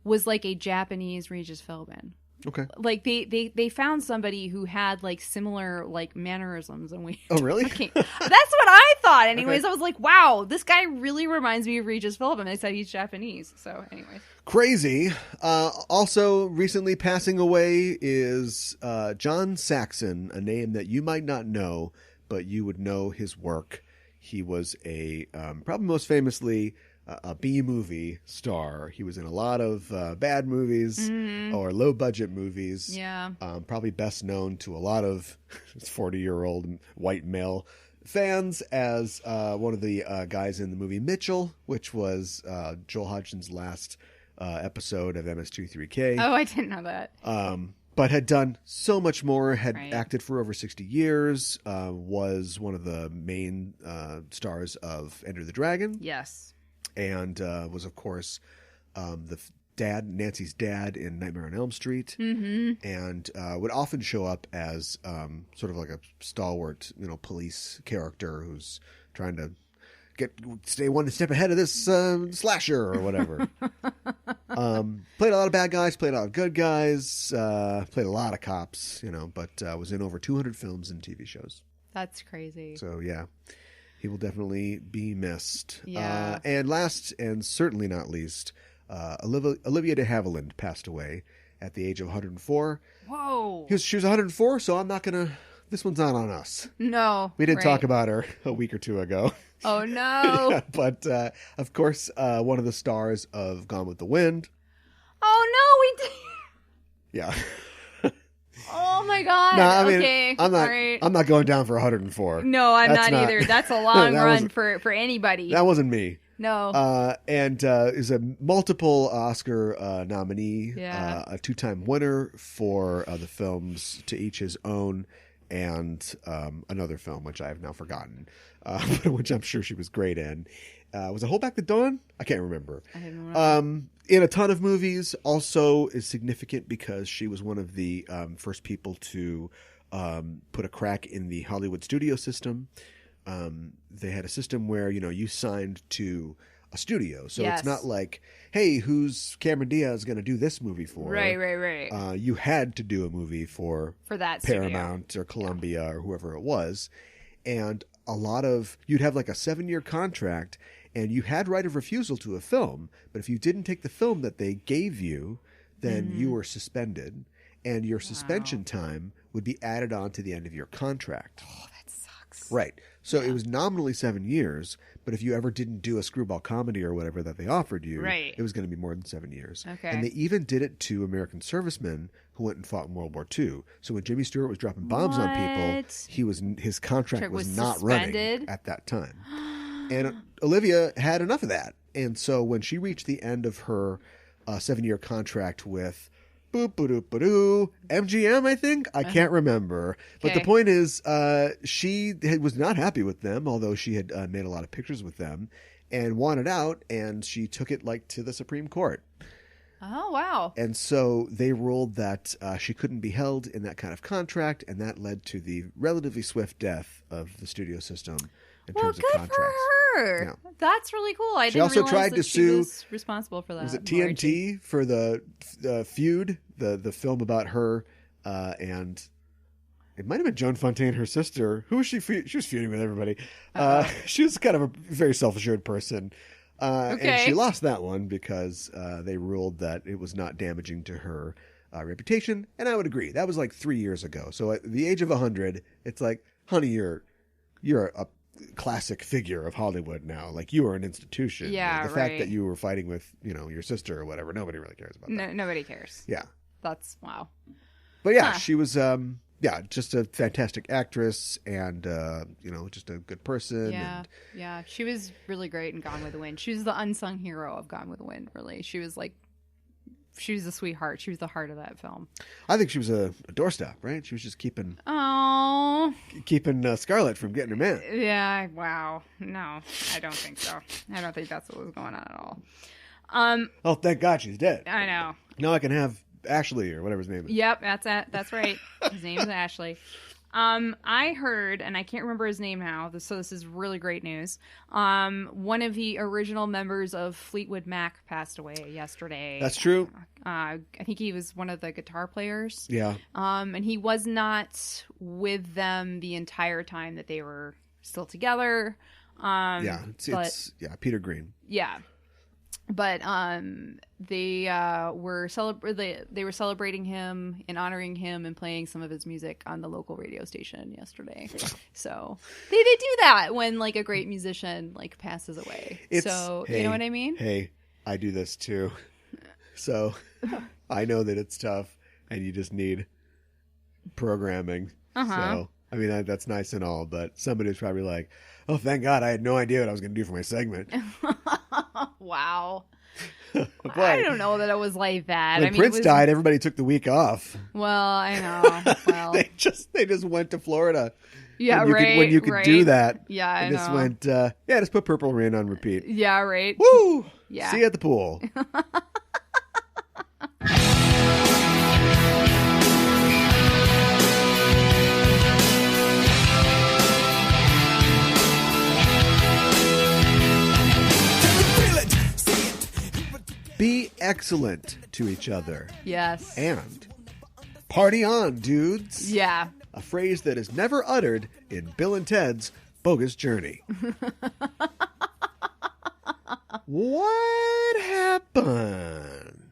was like a Japanese Regis Philbin. Okay. Like they found somebody who had like similar like mannerisms, and we. Oh, really? That's what I thought. Anyways, okay. I was like, wow, this guy really reminds me of Regis Philbin. They said he's Japanese. So, anyways. Crazy. Also, recently passing away is John Saxon, a name that you might not know, but you would know his work. He was probably most famously a B-movie star. He was in a lot of bad movies or low-budget movies. Yeah. Probably best known to a lot of 40-year-old white male fans as one of the guys in the movie Mitchell, which was Joel Hodgson's last episode of MS2-3K. Oh, I didn't know that. but had done so much more, had acted for over 60 years, was one of the main stars of Enter the Dragon. Yes. And was, of course, Nancy's dad in Nightmare on Elm Street. Mm-hmm. And would often show up as sort of like a stalwart, police character who's trying to stay one step ahead of this slasher or whatever. Played a lot of bad guys, played a lot of good guys, played a lot of cops, but was in over 200 films and TV shows. That's crazy. So, yeah, he will definitely be missed. Yeah. And last and certainly not least, Olivia de Havilland passed away at the age of 104. Whoa. She was 104, so I'm not going to... This one's not on us. No. We did talk about her a week or two ago. Oh, no. Yeah, but, of course, one of the stars of Gone with the Wind. Oh, no, we did. Yeah. Oh, my God. No, I mean, okay. I'm not going down for 104. No, I'm not either. That's a long run for anybody. That wasn't me. No. And is a multiple Oscar nominee, a 2-time winner for the films To Each His Own, and another film, which I have now forgotten, which I'm sure she was great in. Was it Hold Back the Dawn? I can't remember. I didn't remember. In a ton of movies, also is significant because she was one of the first people to put a crack in the Hollywood studio system. They had a system where, you signed to a studio. So It's not like, hey, who's Cameron Diaz going to do this movie for? Right. You had to do a movie for that Paramount studio. Or Columbia or whoever it was. And you'd have like a 7-year contract and you had right of refusal to a film. But if you didn't take the film that they gave you, then you were suspended. And your suspension time would be added on to the end of your contract. Oh, that sucks. Right. So it was nominally 7 years, but if you ever didn't do a screwball comedy or whatever that they offered you, it was going to be more than 7 years. Okay. And they even did it to American servicemen who went and fought in World War II. So when Jimmy Stewart was dropping bombs on people, his contract was not suspended? Running at that time. And Olivia had enough of that. And so when she reached the end of her 7-year contract with MGM, I think. I can't remember. But the point is, she was not happy with them, although she had made a lot of pictures with them, and wanted out, and she took it to the Supreme Court. Oh, wow. And so they ruled that she couldn't be held in that kind of contract, and that led to the relatively swift death of the studio system in terms of contracts. Good for her. Yeah. That's really cool. I didn't also tried to sue. She was responsible for that. Was it TNT for the feud, the film about her, and it might have been Joan Fontaine, her sister. Who was she? She was feuding with everybody. She was kind of a very self-assured person, and she lost that one because they ruled that it was not damaging to her reputation. And I would agree. That was like 3 years ago. So at the age of 100, it's like, honey, you're a classic figure of Hollywood now. Like, you are an institution. Yeah, the fact that you were fighting with, your sister or whatever, nobody really cares about that. Nobody cares. Yeah. That's, wow. But yeah, she was, just a fantastic actress and, just a good person. Yeah. Yeah. She was really great in Gone with the Wind. She was the unsung hero of Gone with the Wind, really. She was a sweetheart. She was the heart of that film. I think she was a doorstop, right? She was just keeping Scarlett from getting her man. Yeah, wow. No, I don't think so. I don't think that's what was going on at all. Oh, thank God she's dead. I know. Now I can have Ashley or whatever his name is. Yep, that's it. That's right. His name is Ashley. I heard, and I can't remember his name now, so this is really great news. One of the original members of Fleetwood Mac passed away yesterday. That's true. I think he was one of the guitar players. Yeah. And he was not with them the entire time that they were still together. It's Peter Green. Yeah. But they were celebrating him and honoring him and playing some of his music on the local radio station yesterday. So they do that when a great musician passes away. You know what I mean? Hey, I do this too. So I know that it's tough and you just need programming. So I mean that's nice and all, but somebody's probably like, "Oh, thank God, I had no idea what I was going to do for my segment." Wow. I don't know that it was like that. When Prince died, everybody took the week off. Well, I know. Well, they just went to Florida. Yeah, when you could do that. Yeah, I know. Just went, just put Purple Rain on repeat. Yeah, right. Woo! Yeah. See you at the pool. Be excellent to each other. Yes. And party on, dudes. Yeah. A phrase that is never uttered in Bill and Ted's Bogus Journey. What happened?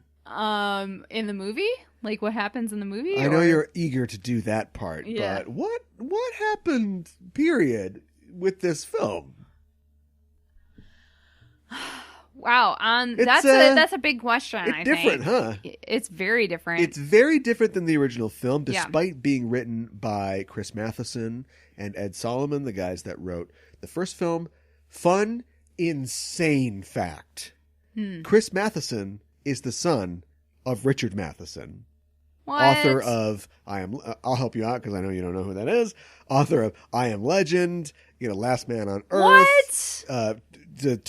In the movie? Like what happens in the movie? I know you're eager to do that part, but what happened, period, with this film? Wow, that's a big question. It's different, huh? It's very different. It's very different than the original film, despite being written by Chris Matheson and Ed Solomon, the guys that wrote the first film. Fun, insane fact: Chris Matheson is the son of Richard Matheson, author of I'll help you out because I know you don't know who that is. Author of I Am Legend, Last Man on Earth. What?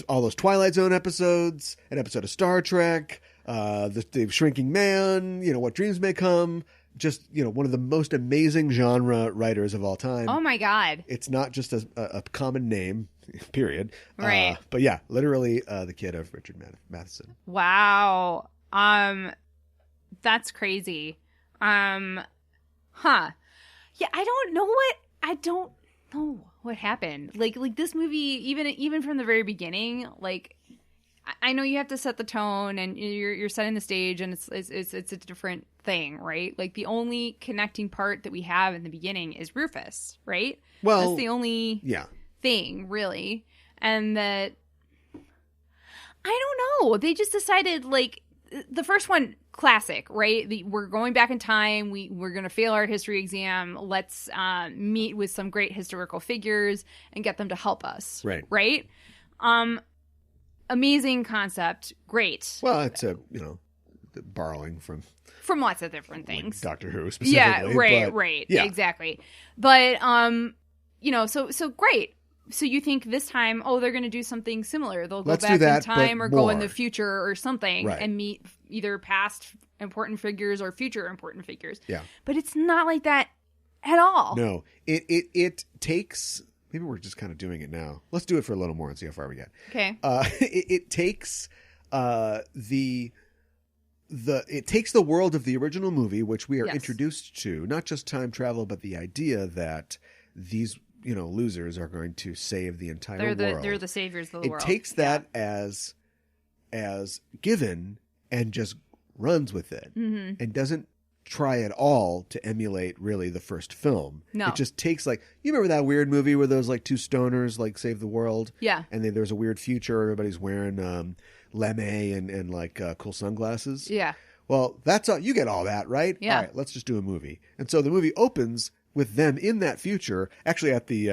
All those Twilight Zone episodes, an episode of Star Trek, the Shrinking Man, What Dreams May Come. Just, one of the most amazing genre writers of all time. Oh my God. It's not just a common name, period. Right. But yeah, literally the kid of Richard Matheson. Wow. That's crazy. Huh. Yeah, I don't know what happened. Like this movie, even from the very beginning, like I know you have to set the tone and you're setting the stage, and it's a different thing, right? Like the only connecting part that we have in the beginning is Rufus, right? Well, that's the only thing really, and that I don't know. They just decided like the first one. Classic, right? We're going back in time. We're going to fail our history exam. Let's meet with some great historical figures and get them to help us. Right? Amazing concept. Great. Well, it's borrowing from lots of different things. Like Doctor Who specifically. Yeah, right. Yeah. Exactly. But so great. So you think this time, they're going to do something similar. They'll go back in time or go in the future or something and meet either past important figures or future important figures. Yeah. But it's not like that at all. No. It takes... Maybe we're just kind of doing it now. Let's do it for a little more and see how far we get. Okay. It takes it takes the world of the original movie, which we are introduced to, not just time travel, but the idea that these... losers are going to save the entire world. They're the saviors of the world. It takes that as given and just runs with it and doesn't try at all to emulate really the first film. No. It just takes you remember that weird movie where those two stoners save the world? Yeah. And then there's a weird future. Everybody's wearing lame and cool sunglasses. Yeah. Well, that's all. You get all that, right? Yeah. All right, let's just do a movie. And so the movie opens with them in that future, actually at the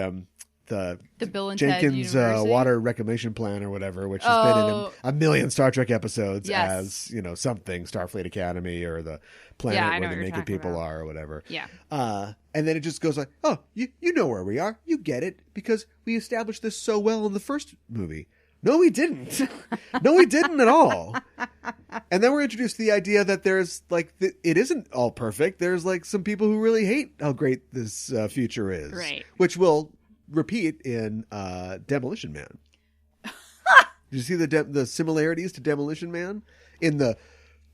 Bill and Jenkins Ted water reclamation plan or whatever, which has been in a million Star Trek episodes as something Starfleet Academy or the planet where the naked people are or whatever. Yeah. And then it just goes like, you know where we are, you get it because we established this so well in the first movie. No, we didn't. No, we didn't at all. And then we're introduced to the idea that there's it isn't all perfect. There's some people who really hate how great this future is. Right. Which will repeat in Demolition Man. Did you see the similarities to Demolition Man in the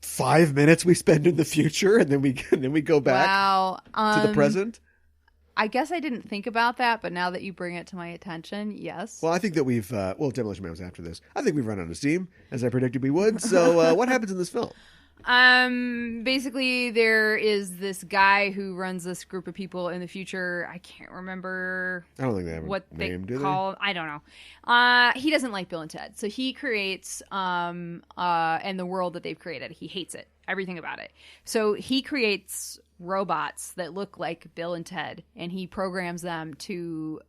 5 minutes we spend in the future and then we go back to the present? I guess I didn't think about that, but now that you bring it to my attention, yes. Well, I think that we've... Demolition Man was after this. I think we've run out of steam, as I predicted we would. So what happens in this film? Basically, there is this guy who runs this group of people in the future. I can't remember... I don't think they have what a name, do they? I don't know. He doesn't like Bill and Ted. So he creates... and the world that they've created. He hates it. Everything about it. So he creates... robots that look like Bill and Ted, and he programs them to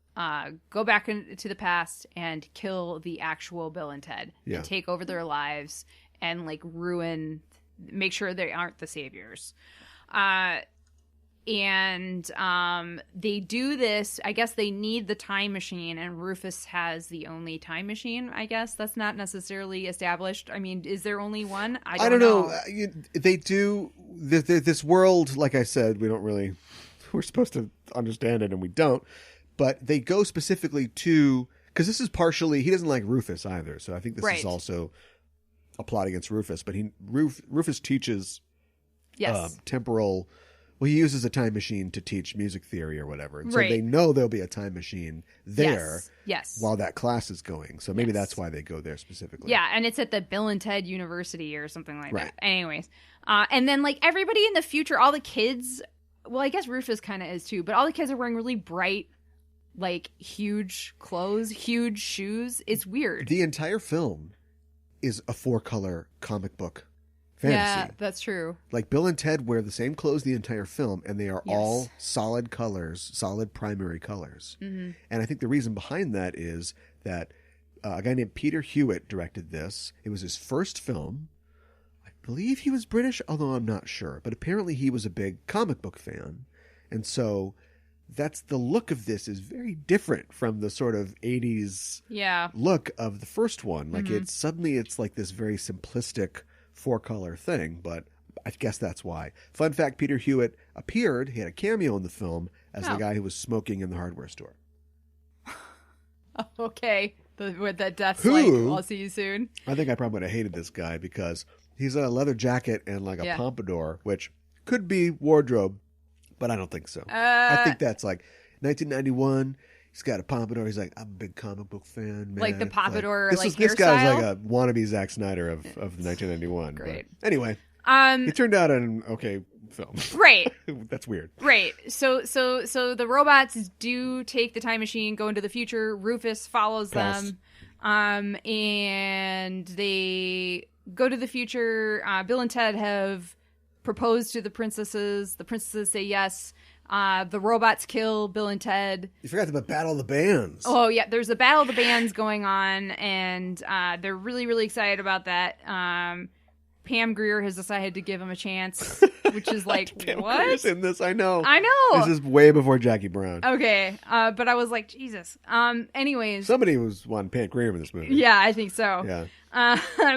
go back into the past and kill the actual Bill and Ted and take over their lives and like make sure they aren't the saviors. And they do this. I guess they need the time machine, and Rufus has the only time machine. I guess that's not necessarily established. I mean, is there only one? I don't know. They do this world. Like I said, we're supposed to understand it, and we don't. But they go specifically to, because this is partially, he doesn't like Rufus either. So I think this is also a plot against Rufus. But Rufus teaches temporal. Well, he uses a time machine to teach music theory or whatever. And so they know there'll be a time machine there while that class is going. So maybe that's why they go there specifically. Yeah, and it's at the Bill and Ted University or something like that. Anyways. And then, like, everybody in the future, all the kids, well, I guess Rufus kind of is too, but all the kids are wearing really bright, like, huge clothes, huge shoes. It's weird. The entire film is a 4-color comic book fantasy. Yeah, that's true. Like, Bill and Ted wear the same clothes the entire film, and they are all solid colors, solid primary colors. Mm-hmm. And I think the reason behind that is that a guy named Peter Hewitt directed this. It was his first film. I believe he was British, although I'm not sure. But apparently he was a big comic book fan. And so that's the look of this is very different from the sort of 80s look of the first one. Like, it's like this very simplistic 4-color thing, but I guess that's why. Fun fact, Peter Hewitt appeared, he had a cameo in the film as the guy who was smoking in the hardware store. Okay. With that death's like, I'll see you soon. I think I probably would have hated this guy because he's a leather jacket and like a pompadour, which could be wardrobe, but I don't think so. I think that's like 1991. He's got a pompadour. He's like, I'm a big comic book fan, man. Like the pompadour, this hairstyle? This guy's like a wannabe Zack Snyder of 1991. Great. But anyway, it turned out an okay film. Right. That's weird. Right. So the robots do take the time machine, go into the future. Rufus follows them. And they go to the future. Bill and Ted have proposed to the princesses. The princesses say yes. The robots kill Bill and Ted. You forgot about Battle of the Bands. Oh, yeah. There's a Battle of the Bands going on, and they're really, really excited about that. Pam Grier has decided to give him a chance, which is like, Pam what? Grier's in this, I know. This is way before Jackie Brown. Okay. But I was like, Jesus. Anyways. Somebody was wanting Pam Grier in this movie. Yeah, I think so. Yeah.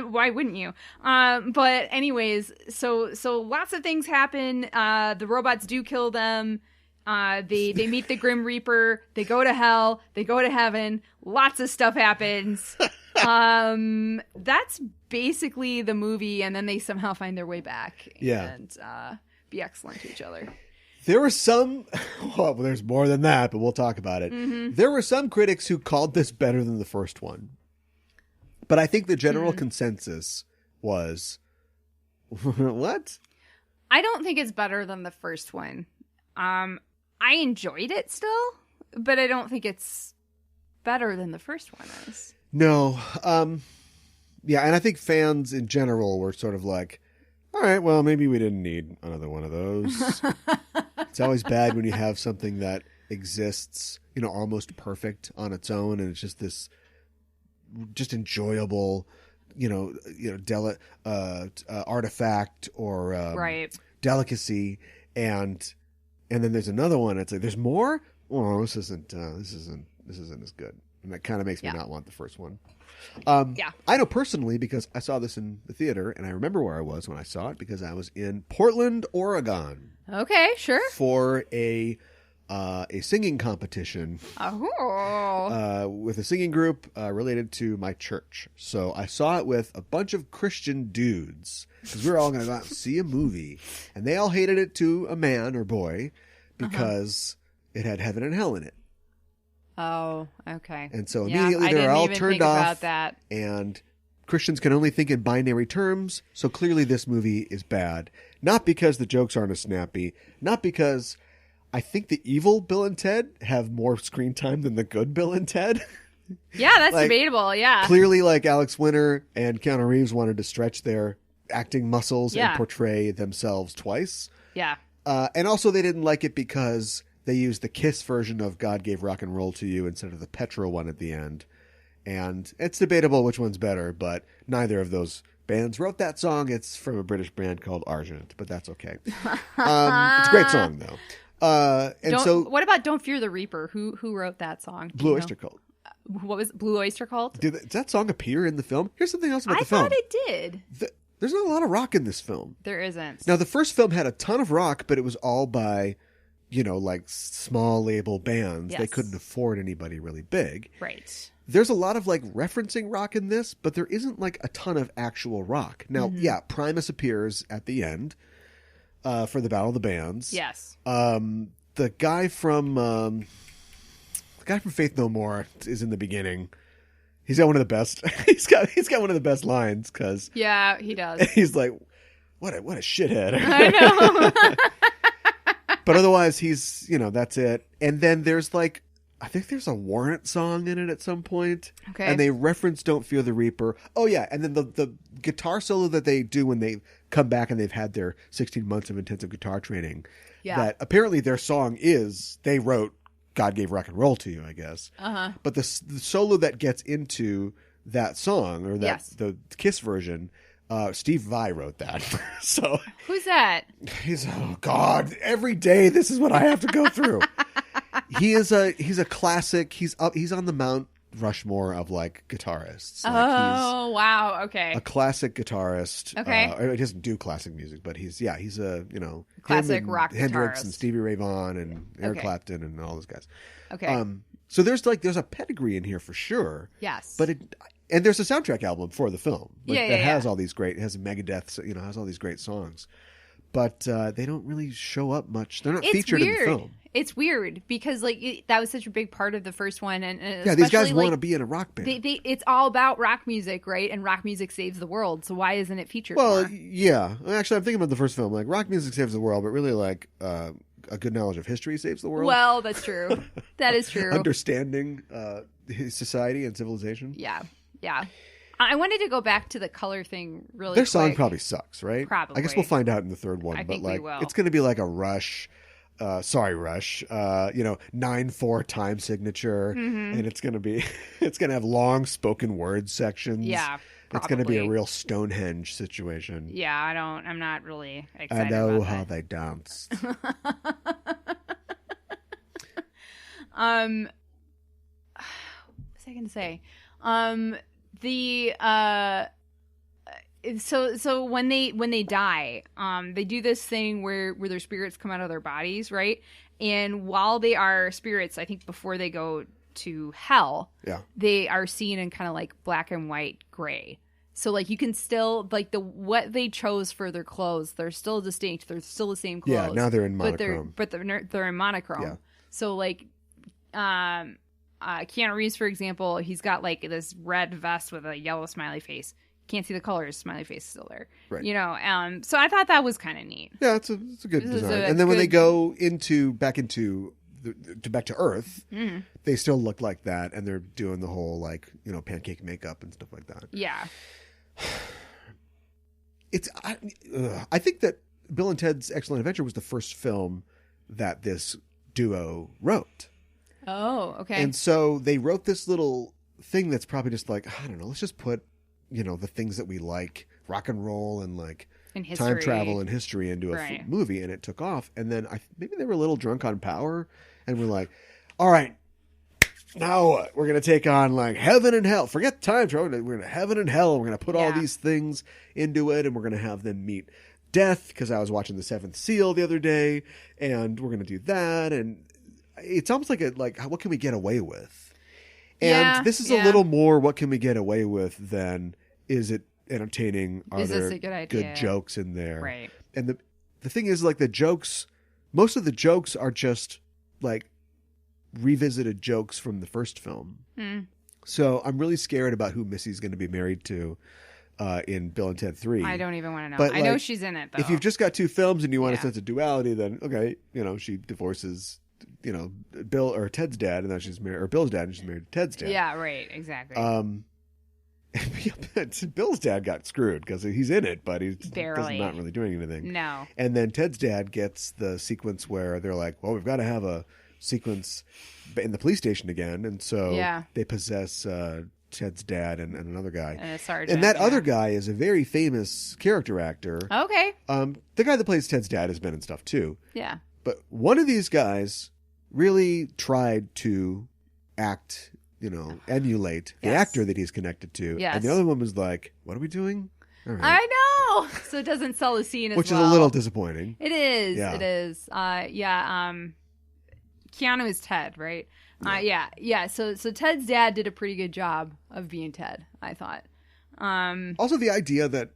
Why wouldn't you? But anyways, so lots of things happen. The robots do kill them. They meet the Grim Reaper. They go to hell. They go to heaven. Lots of stuff happens. That's basically the movie, and then they somehow find their way back and be excellent to each other. There were some, well, there's more than that, but we'll talk about it. Mm-hmm. There were some critics who called this better than the first one. But I think the general consensus was, what? I don't think it's better than the first one. I enjoyed it still, but I don't think it's better than the first one is. No. Yeah, and I think fans in general were sort of like, all right, well, maybe we didn't need another one of those. It's always bad when you have something that exists, almost perfect on its own, and it's just this just enjoyable, artifact or delicacy, and then there's another one. It's like, there's more. Oh, this isn't as good, and that kind of makes me not want the first one. I know personally because I saw this in the theater, and I remember where I was when I saw it because I was in Portland, Oregon. Okay, sure. For a singing competition with a singing group related to my church. So I saw it with a bunch of Christian dudes because we were all going to go out and see a movie. And they all hated it to a man or boy because it had heaven and hell in it. Oh, okay. And so immediately they were all turned off. About that. And Christians can only think in binary terms. So clearly this movie is bad. Not because the jokes aren't as snappy. Not because I think the evil Bill and Ted have more screen time than the good Bill and Ted. Yeah, that's debatable, yeah. Clearly, like, Alex Winter and Keanu Reeves wanted to stretch their acting muscles and portray themselves twice. Yeah. And also they didn't like it because they used the Kiss version of God Gave Rock and Roll to You instead of the Petra one at the end. And it's debatable which one's better, but neither of those bands wrote that song. It's from a British band called Argent, but that's okay. It's a great song, though. What about Don't Fear the Reaper? Who wrote that song? Blue Oyster Cult. What was Blue Oyster Cult? Does that song appear in the film? Here's something else about the film. I thought it did. There's not a lot of rock in this film. There isn't. Now, the first film had a ton of rock, but it was all by, like small label bands. Yes. They couldn't afford anybody really big. Right. There's a lot of like referencing rock in this, but there isn't like a ton of actual rock. Now, Primus appears at the end for the Battle of the Bands. Yes. The guy from Faith No More is in the beginning. He's got one of the best. He's got one of the best lines because he does. He's like, what a shithead. I know. But otherwise, he's that's it. And then there's like, I think there's a Warrant song in it at some point. Okay. And they reference Don't Fear the Reaper. Oh yeah, and then the guitar solo that they do when they come back and they've had their 16 months of intensive guitar training. Yeah. That apparently their song is they wrote God Gave Rock and Roll to You, I guess. Uh-huh. But the solo that gets into that song, or that the Kiss version, Steve Vai wrote that. So who's that? He's God. Every day, this is what I have to go through. He's a classic. He's on the Mount Rushmore of like guitarists. Like, wow. Okay. A classic guitarist. Okay. He doesn't do classic music, but he's a classic rock Hendrix guitarist. And Stevie Ray Vaughan and Eric Clapton and all those guys. Okay. So there's a pedigree in here for sure. Yes. But and there's a soundtrack album for the film. That has all these great. It has Megadeth. Has all these great songs. But they don't really show up much. They're not featured in the film. It's weird because that was such a big part of the first one, and these guys want to be in a rock band. It's all about rock music, right? And rock music saves the world. So why isn't it featured? Well, more? Yeah. Actually, I'm thinking about the first film. Like rock music saves the world, but really a good knowledge of history saves the world. Well, that's true. That is true. Understanding society and civilization. Yeah. Yeah. I wanted to go back to the color thing really Their quick. song probably sucks, right? Probably. I guess we'll find out in the third one. I think we will. It's going to be like a Rush, Rush, 9/4 time signature. Mm-hmm. And it's going to have long spoken word sections. Yeah, probably. It's going to be a real Stonehenge situation. Yeah, I'm not really excited I know about how that. they danced. What was I going to say? So when they die, they do this thing where their spirits come out of their bodies, right? And while they are spirits, I think before they go to hell, they are seen in kind of like black and white gray. So you can still what they chose for their clothes, they're still distinct. They're still the same clothes. Yeah, now they're in monochrome. But they're in monochrome. Yeah. So Keanu Reeves, for example, he's got this red vest with a yellow smiley face. Can't see the colors. Smiley face is still there. Right. So I thought that was kind of neat. Yeah, it's a good design. And then when they go back to Earth, they still look like that, and they're doing the whole pancake makeup and stuff like that. Yeah. I think that Bill and Ted's Excellent Adventure was the first film that this duo wrote. Oh, okay. And so they wrote this little thing that's probably just I don't know, let's just put, the things that we like, rock and roll and time travel and history into a movie, and it took off. And then maybe they were a little drunk on power and were like, all right, now what? We're going to take on heaven and hell. Forget time travel. We're going to heaven and hell. We're going to put all these things into it, and we're going to have them meet death, because I was watching The Seventh Seal the other day, and we're going to do that. And it's almost what can we get away with? And this is a little more what can we get away with than is it entertaining? Are there good jokes in there? Right. And the thing is, the jokes, most of the jokes are just revisited jokes from the first film. Mm. So I'm really scared about who Missy's going to be married to in Bill and Ted 3. I don't even want to know. But I know she's in it, though. If you've just got two films and you want a sense of duality, then okay, she divorces Bill or Ted's dad, and then she's married, or Bill's dad, and she's married to Ted's dad. Yeah, right, exactly. Bill's dad got screwed because he's in it, but he's not really doing anything. No. And then Ted's dad gets the sequence where they're like, well, we've got to have a sequence in the police station again, and so they possess Ted's dad and another guy. And a sergeant. And that other guy is a very famous character actor. Okay. The guy that plays Ted's dad has been in stuff too. Yeah. But one of these guys really tried to act, emulate the actor that he's connected to. Yes. And the other one was like, what are we doing? All right. I know. So it doesn't sell the scene as Which well. is a little disappointing. It is. Yeah. It is. Keanu is Ted, right? Yeah. So Ted's dad did a pretty good job of being Ted, I thought. Also the idea that,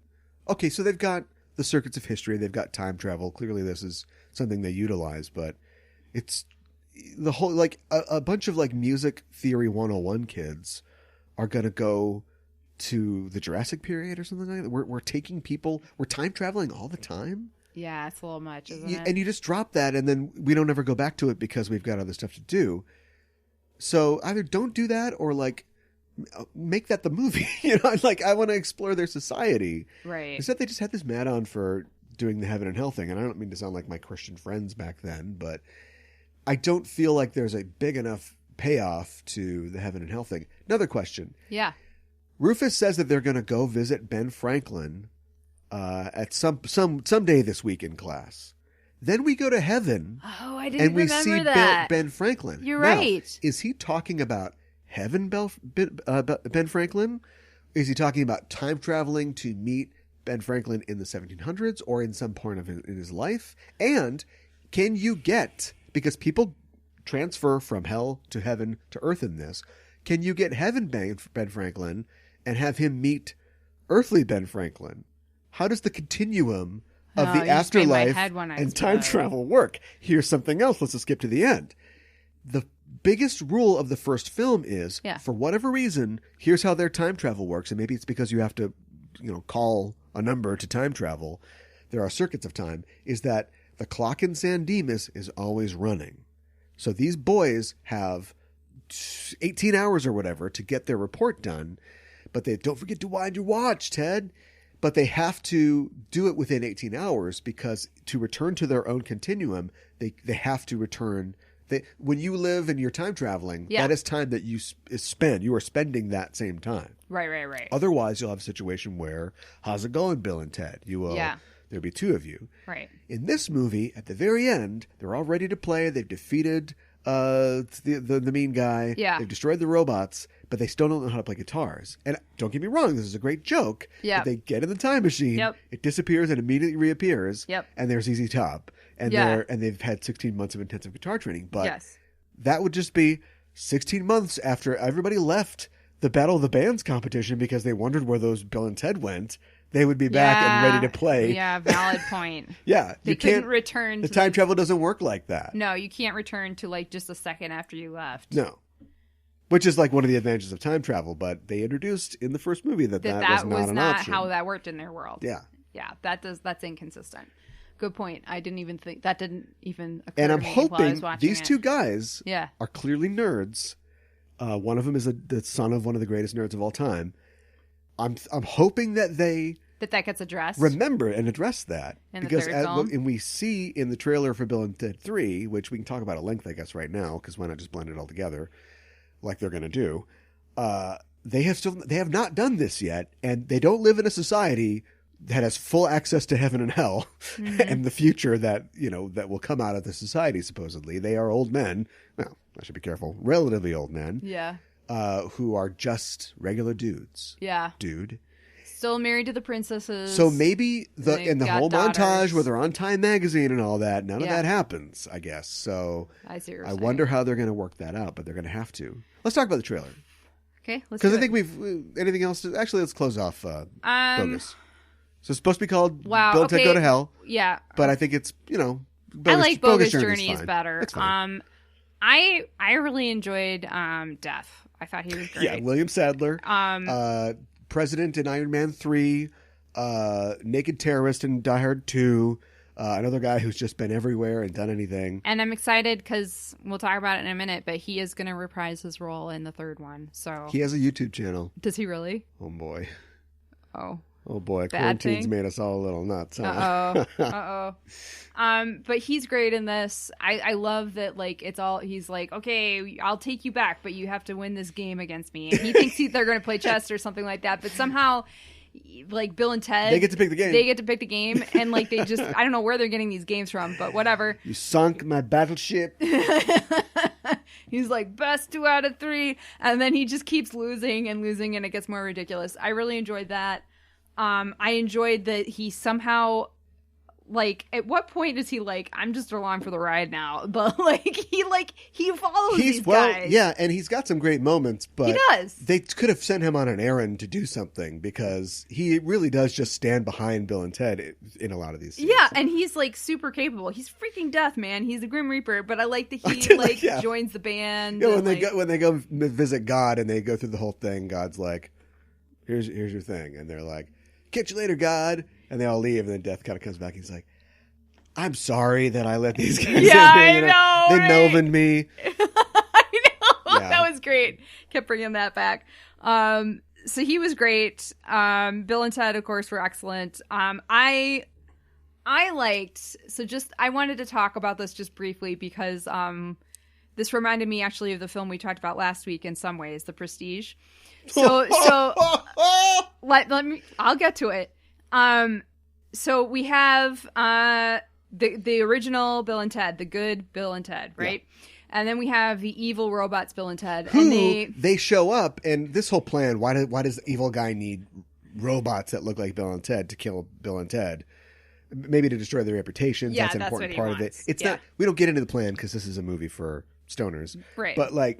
okay, so they've got the circuits of history, they've got time travel. Clearly this is something they utilize, but it's the whole, like, a bunch of, like, music theory 101 kids are going to go to the Jurassic period or something like that. We're taking people, we're time traveling all the time. Yeah, it's a little much, isn't it? And you just drop that, and then we don't ever go back to it because we've got other stuff to do. So either don't do that, or like make that the movie. Like, I want to explore their society. Right. Instead, they just had this mad on for doing the heaven and hell thing, and I don't mean to sound like my Christian friends back then, but I don't feel like there's a big enough payoff to the heaven and hell thing. Another question. Yeah. Rufus says that they're going to go visit Ben Franklin at some day this week in class. Then we go to heaven. Oh, I didn't remember see that. Ben Franklin. You're now, right. Is he talking about heaven, Ben Franklin? Is he talking about time traveling to meet Ben Franklin in the 1700s or in some point of in his life? And can you get, because people transfer from hell to heaven to earth in this, can you get heaven Ben Franklin and have him meet earthly Ben Franklin? How does the continuum of the afterlife and time travel work? Here's something else. Let's just skip to the end. The biggest rule of the first film is, for whatever reason, here's how their time travel works. And maybe it's because you have to, call a number to time travel. There are circuits of time. Is that the clock in San Dimas is always running. So these boys have 18 hours or whatever to get their report done. But they don't forget to wind your watch, Ted. But they have to do it within 18 hours because to return to their own continuum, they have to return. When you live and you're time traveling, that is time that you spend. You are spending that same time. Right. Otherwise, you'll have a situation where, how's it going, Bill and Ted? You will. Yeah. There'll be two of you. Right. In this movie, at the very end, they're all ready to play. They've defeated the mean guy. Yeah. They've destroyed the robots, but they still don't know how to play guitars. And don't get me wrong, this is a great joke. Yeah. They get in the time machine, it disappears and immediately reappears. Yep. And there's ZZ Top. And they've had 16 months of intensive guitar training. But that would just be 16 months after everybody left the Battle of the Bands competition because they wondered where those Bill and Ted went. They would be back and ready to play. Yeah, valid point. They couldn't return. The time travel doesn't work like that. No, you can't return to like just a second after you left. No. Which is like one of the advantages of time travel, but they introduced in the first movie that was not how that worked in their world. Yeah. Yeah, that's inconsistent. Good point. I didn't even think that didn't even occur and to I'm me hoping while I was watching these two guys are clearly nerds. One of them is the son of one of the greatest nerds of all time. I'm hoping that that gets addressed. Remember and address that. In because the third film? And we see in the trailer for Bill and Ted 3, which we can talk about at length, I guess, right now, because why not just blend it all together like they're going to do. They have not done this yet, and they don't live in a society that has full access to heaven and hell and the future that will come out of the society, supposedly. They are old men. Well, I should be careful. Relatively old men. Yeah. Who are just regular dudes. Yeah. Dude. Still married to the princesses. So maybe in the whole daughters. montage where they're on Time Magazine and all that, none of that happens, I guess. So I wonder how they're going to work that out, but they're going to have to. Let's talk about the trailer. Okay, let's because I think anything else? Actually, let's close off Bogus. So it's supposed to be called Bill and Ted Go to Hell. Yeah. But I think it's, Bogus, I like Bogus Journey is better. That's fine. I really enjoyed Death. I thought he was great. Yeah, William Sadler. President in Iron Man 3. Naked Terrorist in Die Hard 2. Another guy who's just been everywhere and done anything. And I'm excited because we'll talk about it in a minute, but he is going to reprise his role in the third one. So he has a YouTube channel. Does he really? Oh, boy. Oh. Oh boy, quarantine's made us all a little nuts. Huh? But he's great in this. I love that. Like he's like, okay, I'll take you back, but you have to win this game against me. And he thinks they're going to play chess or something like that. But somehow, like Bill and Ted, they get to pick the game. And like they just, I don't know where they're getting these games from, but whatever. You sunk my battleship. He's like, best 2 out of 3, and then he just keeps losing, and it gets more ridiculous. I really enjoyed that. I enjoyed that he somehow, like, at what point is he like, I'm just along for the ride now? But he follows these guys. Yeah, and he's got some great moments, but he does. They could have sent him on an errand to do something, because he really does just stand behind Bill and Ted in a lot of these scenes. Yeah, and he's like super capable. He's freaking death, man. He's the Grim Reaper, but I like that he joins the band. Yeah, when they go visit God and they go through the whole thing, God's like, here's your thing, and they're like, catch you later, God. And they all leave, and then Death kind of comes back. And he's like, I'm sorry that I let these guys in here. I know, they right? Melvined me. I know. Yeah. That was great. Kept bringing that back. So he was great. Bill and Ted, of course, were excellent. I liked, I wanted to talk about this just briefly because this reminded me actually of the film we talked about last week in some ways, The Prestige. So let me, I'll get to it. So we have the original Bill and Ted, the good Bill and Ted, right? Yeah. And then we have the evil robots Bill and Ted. And they show up, and this whole plan, why does the evil guy need robots that look like Bill and Ted to kill Bill and Ted? Maybe to destroy their reputations. Yeah, that's an important part of it. It's not, we don't get into the plan because this is a movie for stoners. Right. But like,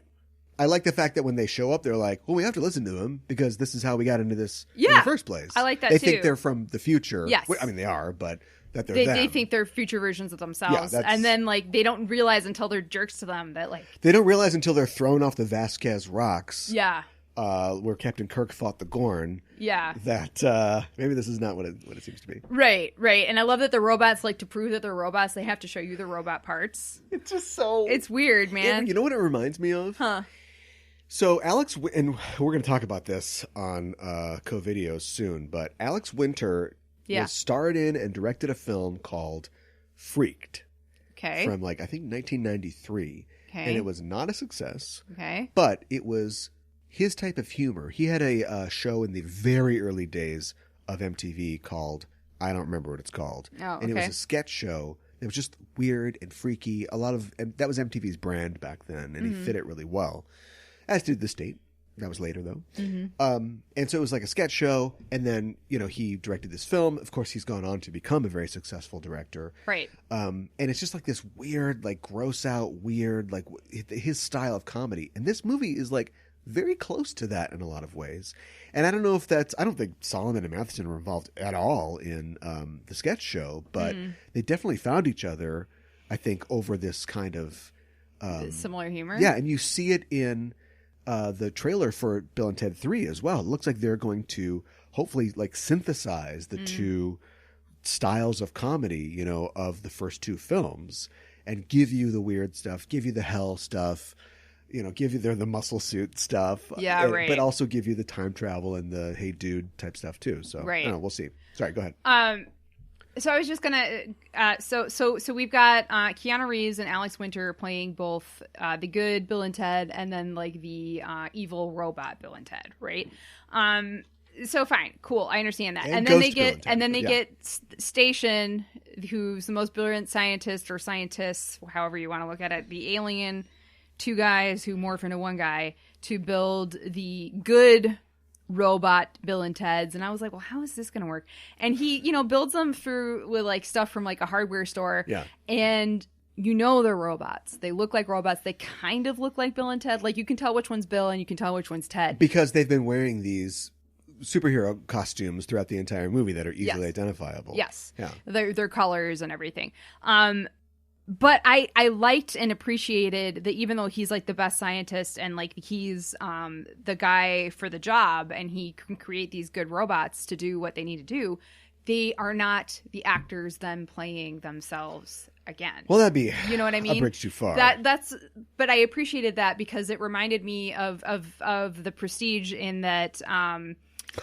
I like the fact that when they show up, they're like, well, we have to listen to them because this is how we got into this in the first place. I like that they too. They think they're from the future. Yes. I mean, they are, but that they're them. They think they're future versions of themselves. And then, like, they don't realize until they're jerks to them that, like... They don't realize until they're thrown off the Vasquez rocks. Yeah. Where Captain Kirk fought the Gorn. Yeah. That maybe this is not what it seems to be. Right. And I love that the robots, like, to prove that they're robots, they have to show you the robot parts. It's just so... It's weird, man. You know what it reminds me of? Huh. So Alex, and we're going to talk about this on co-videos soon, but Alex Winter was starred in and directed a film called Freaked. Okay. From, like, I think 1993. Okay. And it was not a success. Okay. But it was his type of humor. He had a show in the very early days of MTV called, I don't remember what it's called. Oh, okay. And it was a sketch show. It was just weird and freaky. And that was MTV's brand back then, and he fit it really well. As did The State. That was later, though. Mm-hmm. And so it was like a sketch show. And then, he directed this film. Of course, he's gone on to become a very successful director. Right. And it's just like this weird, like, gross out, weird, like, his style of comedy. And this movie is, like, very close to that in a lot of ways. And I don't know if I don't think Solomon and Matheson were involved at all in the sketch show. But they definitely found each other, I think, over this kind of... similar humor? Yeah, and you see it in... the trailer for Bill and Ted 3 as well. It looks like they're going to hopefully like synthesize the two styles of comedy, of the first two films and give you the weird stuff, give you the hell stuff, give you the muscle suit stuff. Yeah, right. But also give you the time travel and the hey dude type stuff too. So right. I don't know, we'll see. Sorry, go ahead. So I was just gonna. So we've got Keanu Reeves and Alex Winter playing both the good Bill and Ted, and then like the evil robot Bill and Ted, right? So fine, cool, I understand that. And then they get Station, who's the most brilliant scientist or scientists, however you want to look at it, the alien, two guys who morph into one guy to build the good robot Bill and Ted's, and I was like, well, how is this gonna work? And he builds them through with like stuff from like a hardware store, and they're robots. They look like robots. They kind of look like Bill and Ted. Like you can tell which one's Bill and you can tell which one's Ted because they've been wearing these superhero costumes throughout the entire movie that are easily identifiable. Yes. Their colors and everything. But I liked and appreciated that even though he's like the best scientist and like he's the guy for the job and he can create these good robots to do what they need to do, they are not the actors then playing themselves again. Well, that'd be what I mean? A bridge too far. But I appreciated that because it reminded me of The Prestige in that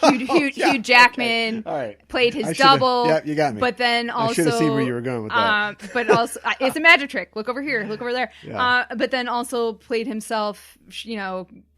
Hugh Jackman played his double. Yeah, you got me. But then also, I should have seen where you were going with that. But also, it's a magic trick. Look over here. Look over there. Yeah. But then also played himself.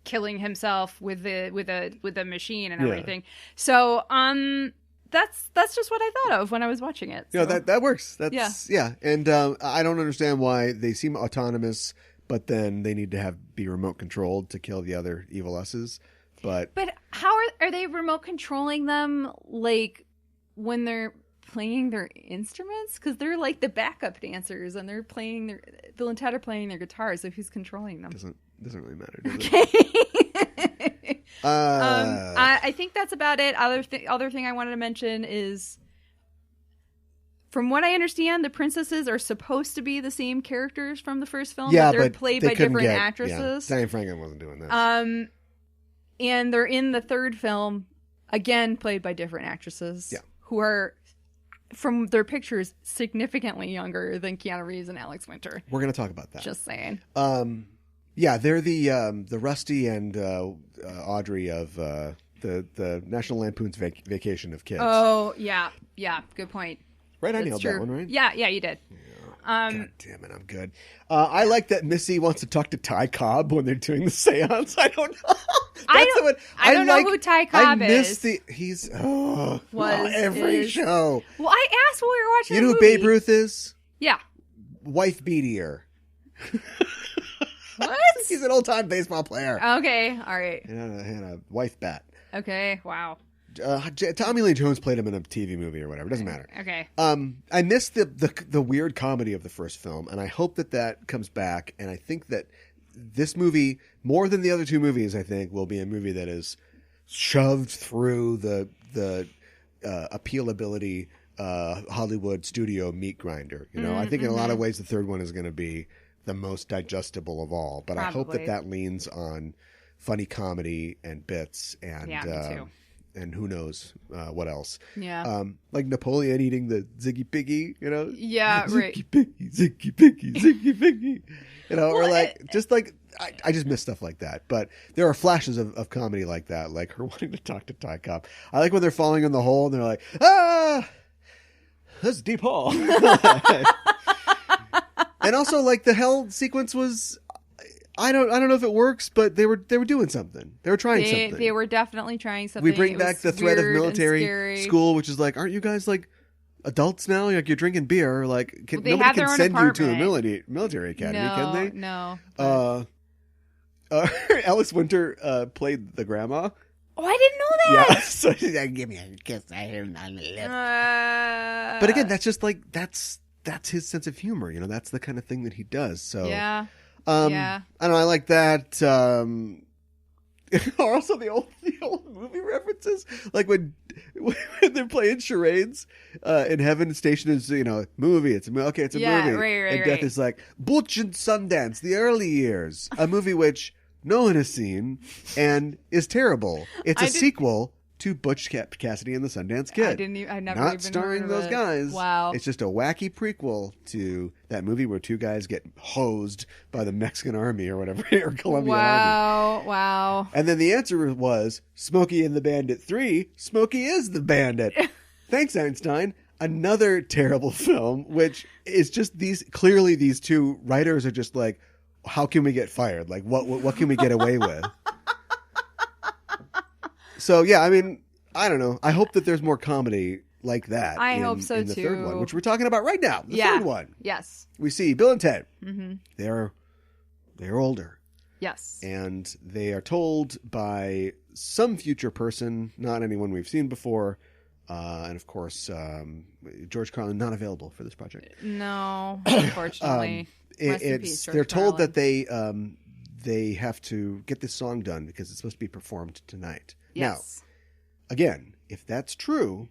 Killing himself with a machine and everything. So that's just what I thought of when I was watching it. So. That works. That's And I don't understand why they seem autonomous, but then they need to be remote controlled to kill the other evil S's. But how are they remote controlling them, like when they're playing their instruments? Because they're like the backup dancers, and they're playing Bill and Ted are playing their guitars. So who's controlling them? Doesn't really matter. Does it? I think that's about it. Other thing I wanted to mention is, from what I understand, the princesses are supposed to be the same characters from the first film. Yeah, but they're played by different actresses. Diane Franklin wasn't doing that. And they're in the third film, again played by different actresses. Yeah. Who are, from their pictures, significantly younger than Keanu Reeves and Alex Winter. We're going to talk about that. Just saying. Yeah, they're the Rusty and Audrey of the National Lampoon's Vacation of Kids. Oh, yeah, good point. Right, I nailed that one, right? Yeah, you did. Yeah. God damn it, I'm good. I like that Missy wants to talk to Ty Cobb when they're doing the seance. I don't know. I don't know who Ty Cobb is. He's every show. Well, I asked when we were watching. You know who Babe Ruth is? Yeah. Wife beatier. What? He's an old-time baseball player. Okay, all right. And a wife bat. Okay, wow. Tommy Lee Jones played him in a TV movie or whatever. It doesn't matter. Okay. I missed the weird comedy of the first film, and I hope that comes back. And I think that this movie, more than the other two movies, I think, will be a movie that is shoved through the appealability Hollywood studio meat grinder. I think in a lot of ways the third one is going to be the most digestible of all. But Probably. I hope that leans on funny comedy and bits and me too. And who knows what else. Yeah. Like Napoleon eating the Ziggy Piggy, Yeah, right. Ziggy Piggy, Ziggy Piggy, Ziggy Piggy. Or I just miss stuff like that. But there are flashes of comedy like that, like her wanting to talk to Ty Cobb. I like when they're falling in the hole and they're like, that's a deep hole. And also, like, the hell sequence was... I don't know if it works, but they were doing something. They were trying something. They were definitely trying something. We bring back the threat of military school, which is like, aren't you guys like adults now? Like, you're drinking beer. Like, nobody can send you to a military academy, can they? No. Alice Winter played the grandma. Oh, I didn't know that. Yeah, so give me a kiss on the lip. But again, that's just like that's his sense of humor. That's the kind of thing that he does. So yeah. I don't know. I like that. Also, the old movie references, like when they're playing charades in heaven. Station is movie. It's a movie. Okay, it's a movie. Right, and Death is like Butch and Sundance, the early years, a movie which no one has seen and is terrible. It's a sequel to Butch Cassidy and the Sundance Kid. I never not even starring heard those of it. guys. Wow. It's just a wacky prequel to that movie where two guys get hosed by the Mexican army or whatever, or Colombian army. Wow. And then the answer was Smokey and the Bandit 3. Smokey is the bandit. Thanks, Einstein. Another terrible film, which is just these two writers are just like, how can we get fired? Like, what can we get away with? So, yeah, I mean, I don't know. I hope that there's more comedy like that. I hope so, in the too. third one, which we're talking about right now. The third one. Yes. We see Bill and Ted. Mm-hmm. They're older. Yes. And they are told by some future person, not anyone we've seen before, and of course, George Carlin, not available for this project. No, unfortunately. They're told that they have to get this song done because it's supposed to be performed tonight. Yes. Now, again, if that's true,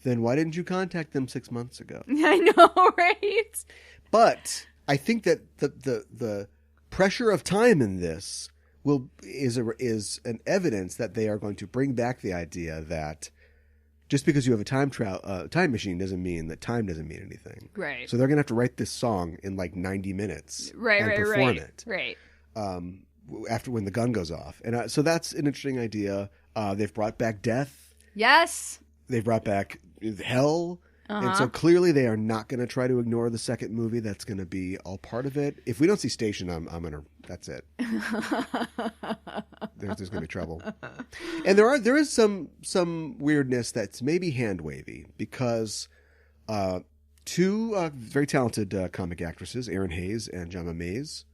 then why didn't you contact them 6 months ago? I know, right? But I think that the pressure of time in this is an evidence that they are going to bring back the idea that just because you have a time machine doesn't mean that time doesn't mean anything. Right. So they're going to have to write this song in like 90 minutes and perform it. Right. After when the gun goes off. And so that's an interesting idea. They've brought back death. Yes. They've brought back hell. And so clearly they are not going to try to ignore the second movie. That's going to be all part of it. If we don't see Station, I'm going to, that's it. There's going to be trouble. And there is some weirdness that's maybe hand wavy because two very talented comic actresses, Erin Hayes and Jemma Mays,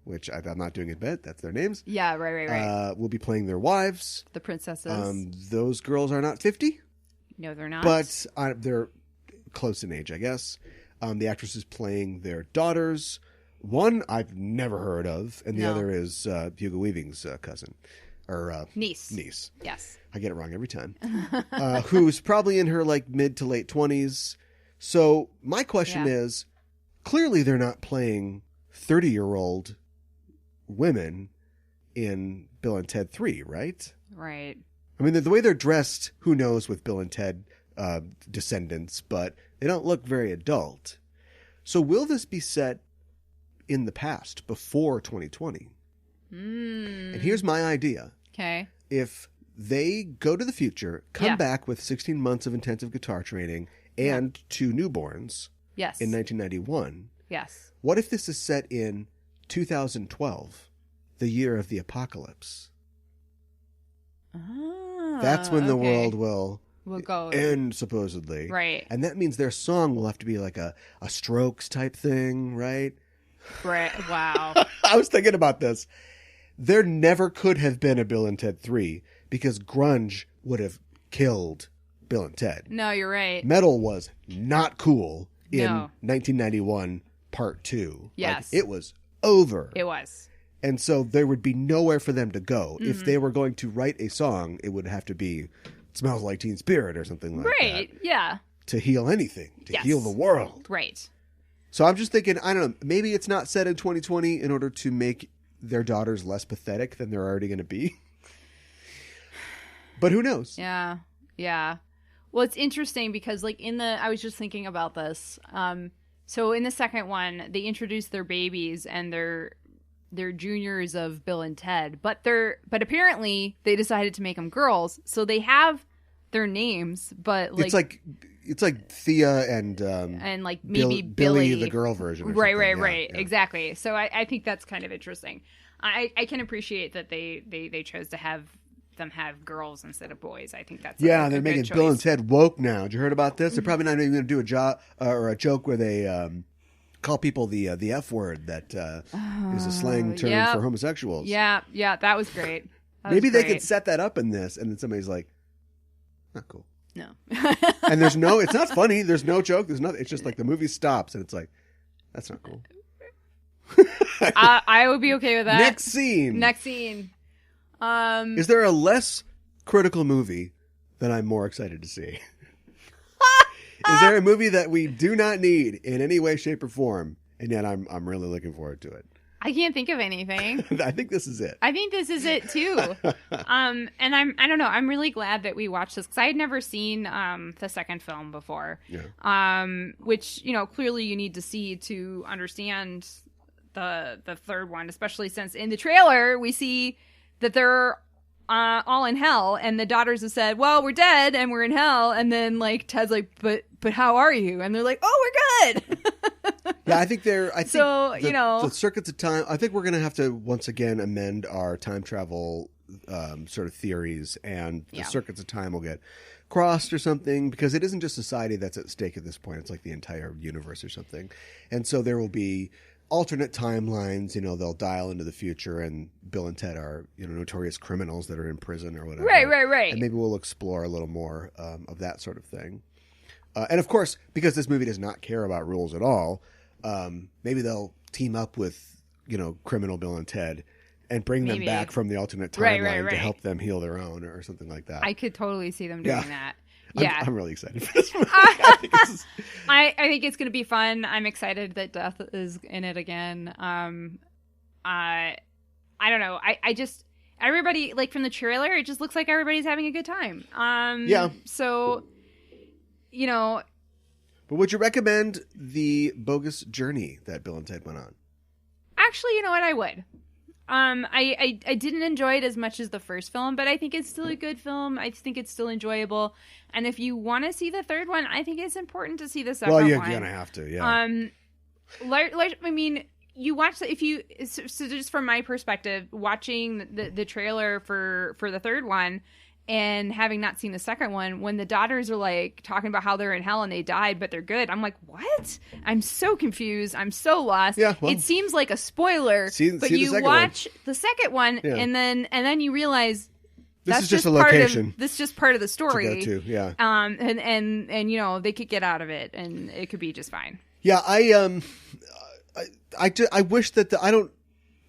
which I'm not doing a bit. That's their names. Yeah, right. Will be playing their wives. The princesses. Those girls are not 50. No, they're not. But they're close in age, I guess. The actress is playing their daughters. One I've never heard of, and the other is Hugo Weaving's cousin. Or niece. Yes. I get it wrong every time. Who's probably in her like mid to late 20s. So my question is, clearly they're not playing 30-year-old women in Bill and Ted 3, right? Right. I mean, the way they're dressed, who knows with Bill and Ted descendants, but they don't look very adult. So will this be set in the past, before 2020? And here's my idea. Okay. If they go to the future, come back with 16 months of intensive guitar training and 2 newborns in 1991. Yes. What if this is set in 2012, the year of the apocalypse? That's when the world will go end, supposedly. Right. And that means their song will have to be like a Strokes type thing, right? Right. Wow. I was thinking about this. There never could have been a Bill and Ted 3 because grunge would have killed Bill and Ted. No, you're right. Metal was not cool in 1991 Part 2. Yes. Like, it was over. It was. And so there would be nowhere for them to go. If they were going to write a song, it would have to be Smells Like Teen Spirit or something like that. Right, yeah. To heal anything, to heal the world. Right. So I'm just thinking, I don't know, maybe it's not set in 2020 in order to make their daughters less pathetic than they're already going to be. But who knows? Yeah, yeah. Well, it's interesting because, like, I was just thinking about this. So in the second one, they introduced their babies and they're juniors of Bill and Ted, but apparently they decided to make them girls, so they have their names, but like it's like Thea and like maybe Billy the girl version. Right. Yeah. Exactly. So I think that's kind of interesting. I can appreciate that they chose to have them have girls instead of boys. I think that's they're making Bill and Ted woke now. Did you heard about this? They're probably not even going to do a joke where they call people the F word that is a slang term for homosexuals. Yeah, that was great. Maybe they could set that up in this, and then somebody's like, not cool. No. And it's not funny. There's no joke. There's nothing. It's just like the movie stops, and it's like, that's not cool. I would be okay with that. Next scene. Is there a less critical movie that I'm more excited to see? Is there a movie that we do not need in any way, shape, or form, and yet I'm really looking forward to it? I can't think of anything. I think this is it. I think this is it too. And I don't know. I'm really glad that we watched this because I had never seen the second film before. Yeah. Which clearly you need to see to understand the third one, especially since in the trailer we see that they're all in hell, and the daughters have said, "Well, we're dead and we're in hell," and then like Ted's like, "But how are you?" And they're like, "Oh, we're good." Yeah, I think the circuits of time. I think we're going to have to once again amend our time travel sort of theories, and the circuits of time will get crossed or something, because it isn't just society that's at stake at this point. It's like the entire universe or something, and so there will be alternate timelines. They'll dial into the future, and Bill and Ted are notorious criminals that are in prison or whatever. Right. And maybe we'll explore a little more of that sort of thing. And of course, because this movie does not care about rules at all, maybe they'll team up with criminal Bill and Ted and bring them back from the alternate timeline to help them heal their own or something like that. I could totally see them doing that. Yeah, I'm really excited for this movie. I think it's going to be fun. I'm excited that Death is in it again. I don't know. I just everybody, like, from the trailer, it just looks like everybody's having a good time. So, But would you recommend the Bogus Journey that Bill and Ted went on? Actually, you know what? I would. I didn't enjoy it as much as the first film, but I think it's still a good film. I think it's still enjoyable. And if you want to see the third one, I think it's important to see the second one. Well, you're going to have to, yeah. I mean, you watch so just from my perspective, watching the trailer for the third one and having not seen the second one, when the daughters are like talking about how they're in hell and they died but they're good, I'm like, what? I'm so confused. I'm so lost. Yeah, well, it seems like a spoiler, but you watch the second one and then you realize this is just a location. This is just part of the story. To go to, yeah. And you know, they could get out of it and it could be just fine. Yeah, I wish that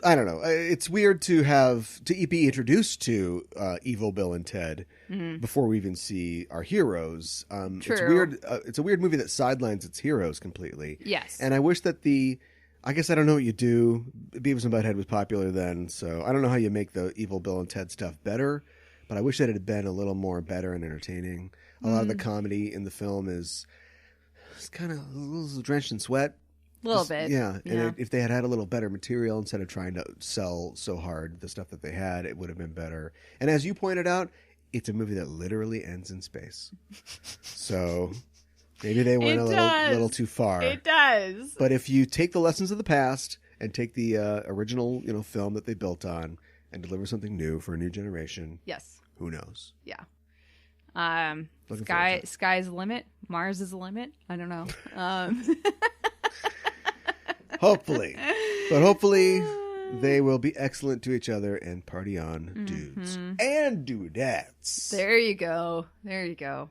I don't know. It's weird to be introduced to Evil Bill and Ted before we even see our heroes. True. It's weird. It's a weird movie that sidelines its heroes completely. Yes. And I wish that I guess I don't know what you do. Beavis and Butthead was popular then, so I don't know how you make the Evil Bill and Ted stuff better, but I wish that it had been a little more better and entertaining. A lot of the comedy in the film is kind of a little drenched in sweat. A little bit. Yeah. And if they had a little better material instead of trying to sell so hard the stuff that they had, it would have been better. And as you pointed out, it's a movie that literally ends in space. So maybe they went a little too far. It does. But if you take the lessons of the past and take the original film that they built on and deliver something new for a new generation, yes, who knows? Yeah. Sky's the limit. Mars is the limit. I don't know. Hopefully. But hopefully they will be excellent to each other and party on, dudes and dudettes. There you go. There you go.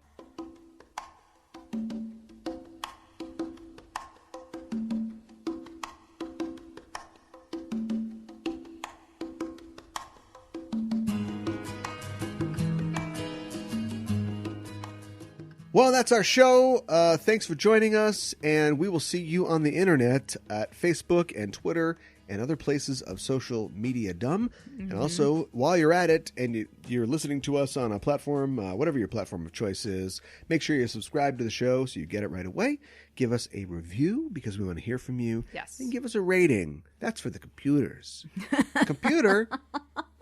Well, that's our show. Thanks for joining us, and we will see you on the internet at Facebook and Twitter and other places of social media dumb. And also, while you're at it and you're listening to us on a platform, whatever your platform of choice is, make sure you subscribe to the show so you get it right away. Give us a review because we want to hear from you. Yes. And give us a rating. That's for the computers. Computer,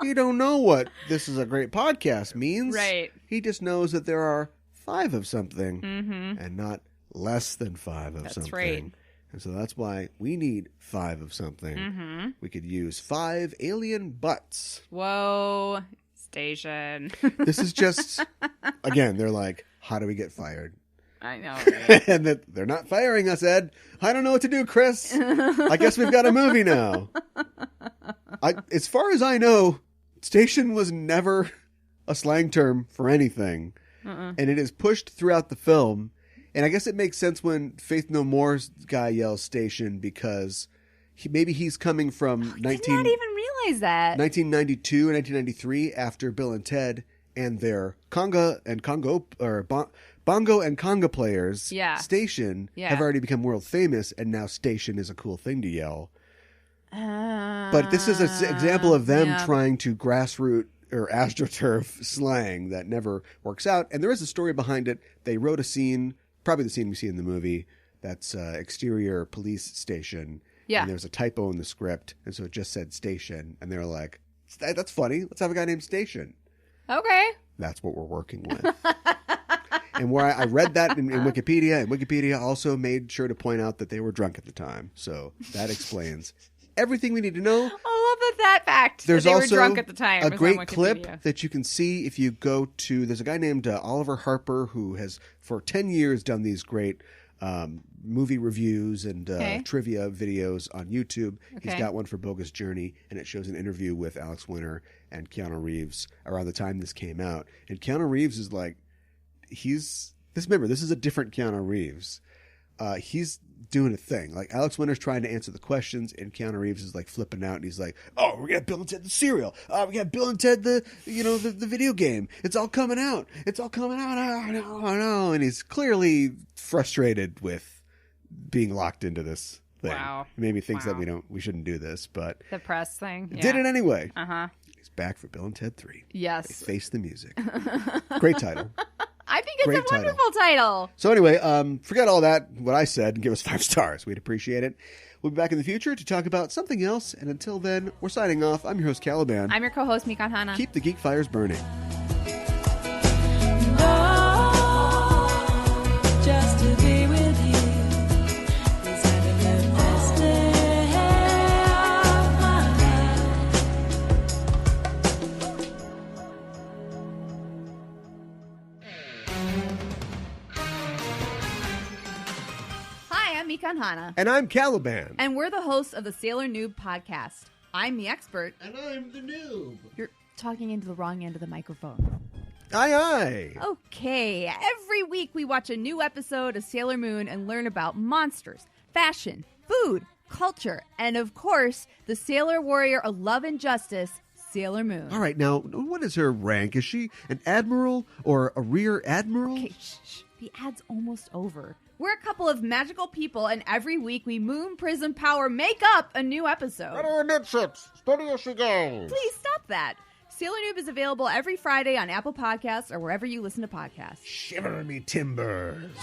he don't know what this is a great podcast means. Right. He just knows that there are 5 of something and not less than 5 of something. That's right. And so that's why we need 5 of something. We could use 5 alien butts. Whoa, station. This is just, again, they're like, how do we get fired? I know, right? And that they're not firing us, Ed. I don't know what to do, Chris. I guess we've got a movie now. As far as I know, station was never a slang term for anything. And it is pushed throughout the film. And I guess it makes sense when Faith No More's guy yells station because maybe he's coming from I did not even realize that. 1992 and 1993 after Bill and Ted and their bongo and conga players station have already become world famous, and now station is a cool thing to yell. But this is an example of them trying to grassroots or astroturf slang that never works out. And there is a story behind it. They wrote a scene, probably the scene we see in the movie, that's exterior police station. Yeah. And there was a typo in the script, and so it just said station. And they were like, that's funny. Let's have a guy named Station. Okay. That's what we're working with. And where I read that in Wikipedia, and Wikipedia also made sure to point out that they were drunk at the time. So that explains everything we need to know. I love that fact. There's that they also were drunk at the time. A great clip that you can see if you go to. There's a guy named Oliver Harper who has for 10 years done these great movie reviews and trivia videos on YouTube. Okay. He's got one for Bogus Journey, and it shows an interview with Alex Winter and Keanu Reeves around the time this came out. And Keanu Reeves is like, remember, this is a different Keanu Reeves. He's doing a thing. Like, Alex Winter's trying to answer the questions, and Keanu Reeves is like flipping out, and he's like, "Oh, we got Bill and Ted the cereal. We got Bill and Ted the video game. It's all coming out. It's all coming out. I know." And he's clearly frustrated with being locked into this thing. Wow. Maybe thinks that we shouldn't do this, but the press thing. Yeah. Did it anyway. Uh-huh. He's back for Bill and Ted 3. Yes. They Face the Music. Great title. I've think it's a wonderful title. So anyway, forget all that, what I said, and give us 5 stars. We'd appreciate it. We'll be back in the future to talk about something else. And until then, we're signing off. I'm your host, Caliban. I'm your co-host, Mikan Hana. Keep the geek fires burning. Just to be with you is having the best day of my life. Hi, I'm Mikan Hana. And I'm Caliban. And we're the hosts of the Sailor Noob podcast. I'm the expert. And I'm the noob. You're talking into the wrong end of the microphone. Aye, aye. Okay, every week we watch a new episode of Sailor Moon and learn about monsters, fashion, food, culture, and of course, the sailor warrior of love and justice, Sailor Moon. All right, now, what is her rank? Is she an admiral or a rear admiral? Okay, shh. The ad's almost over. We're a couple of magical people, and every week we Moon Prism Power make up a new episode. Better midships. Steady as she goes. Please stop that. Sailor Noob is available every Friday on Apple Podcasts or wherever you listen to podcasts. Shiver me timbers.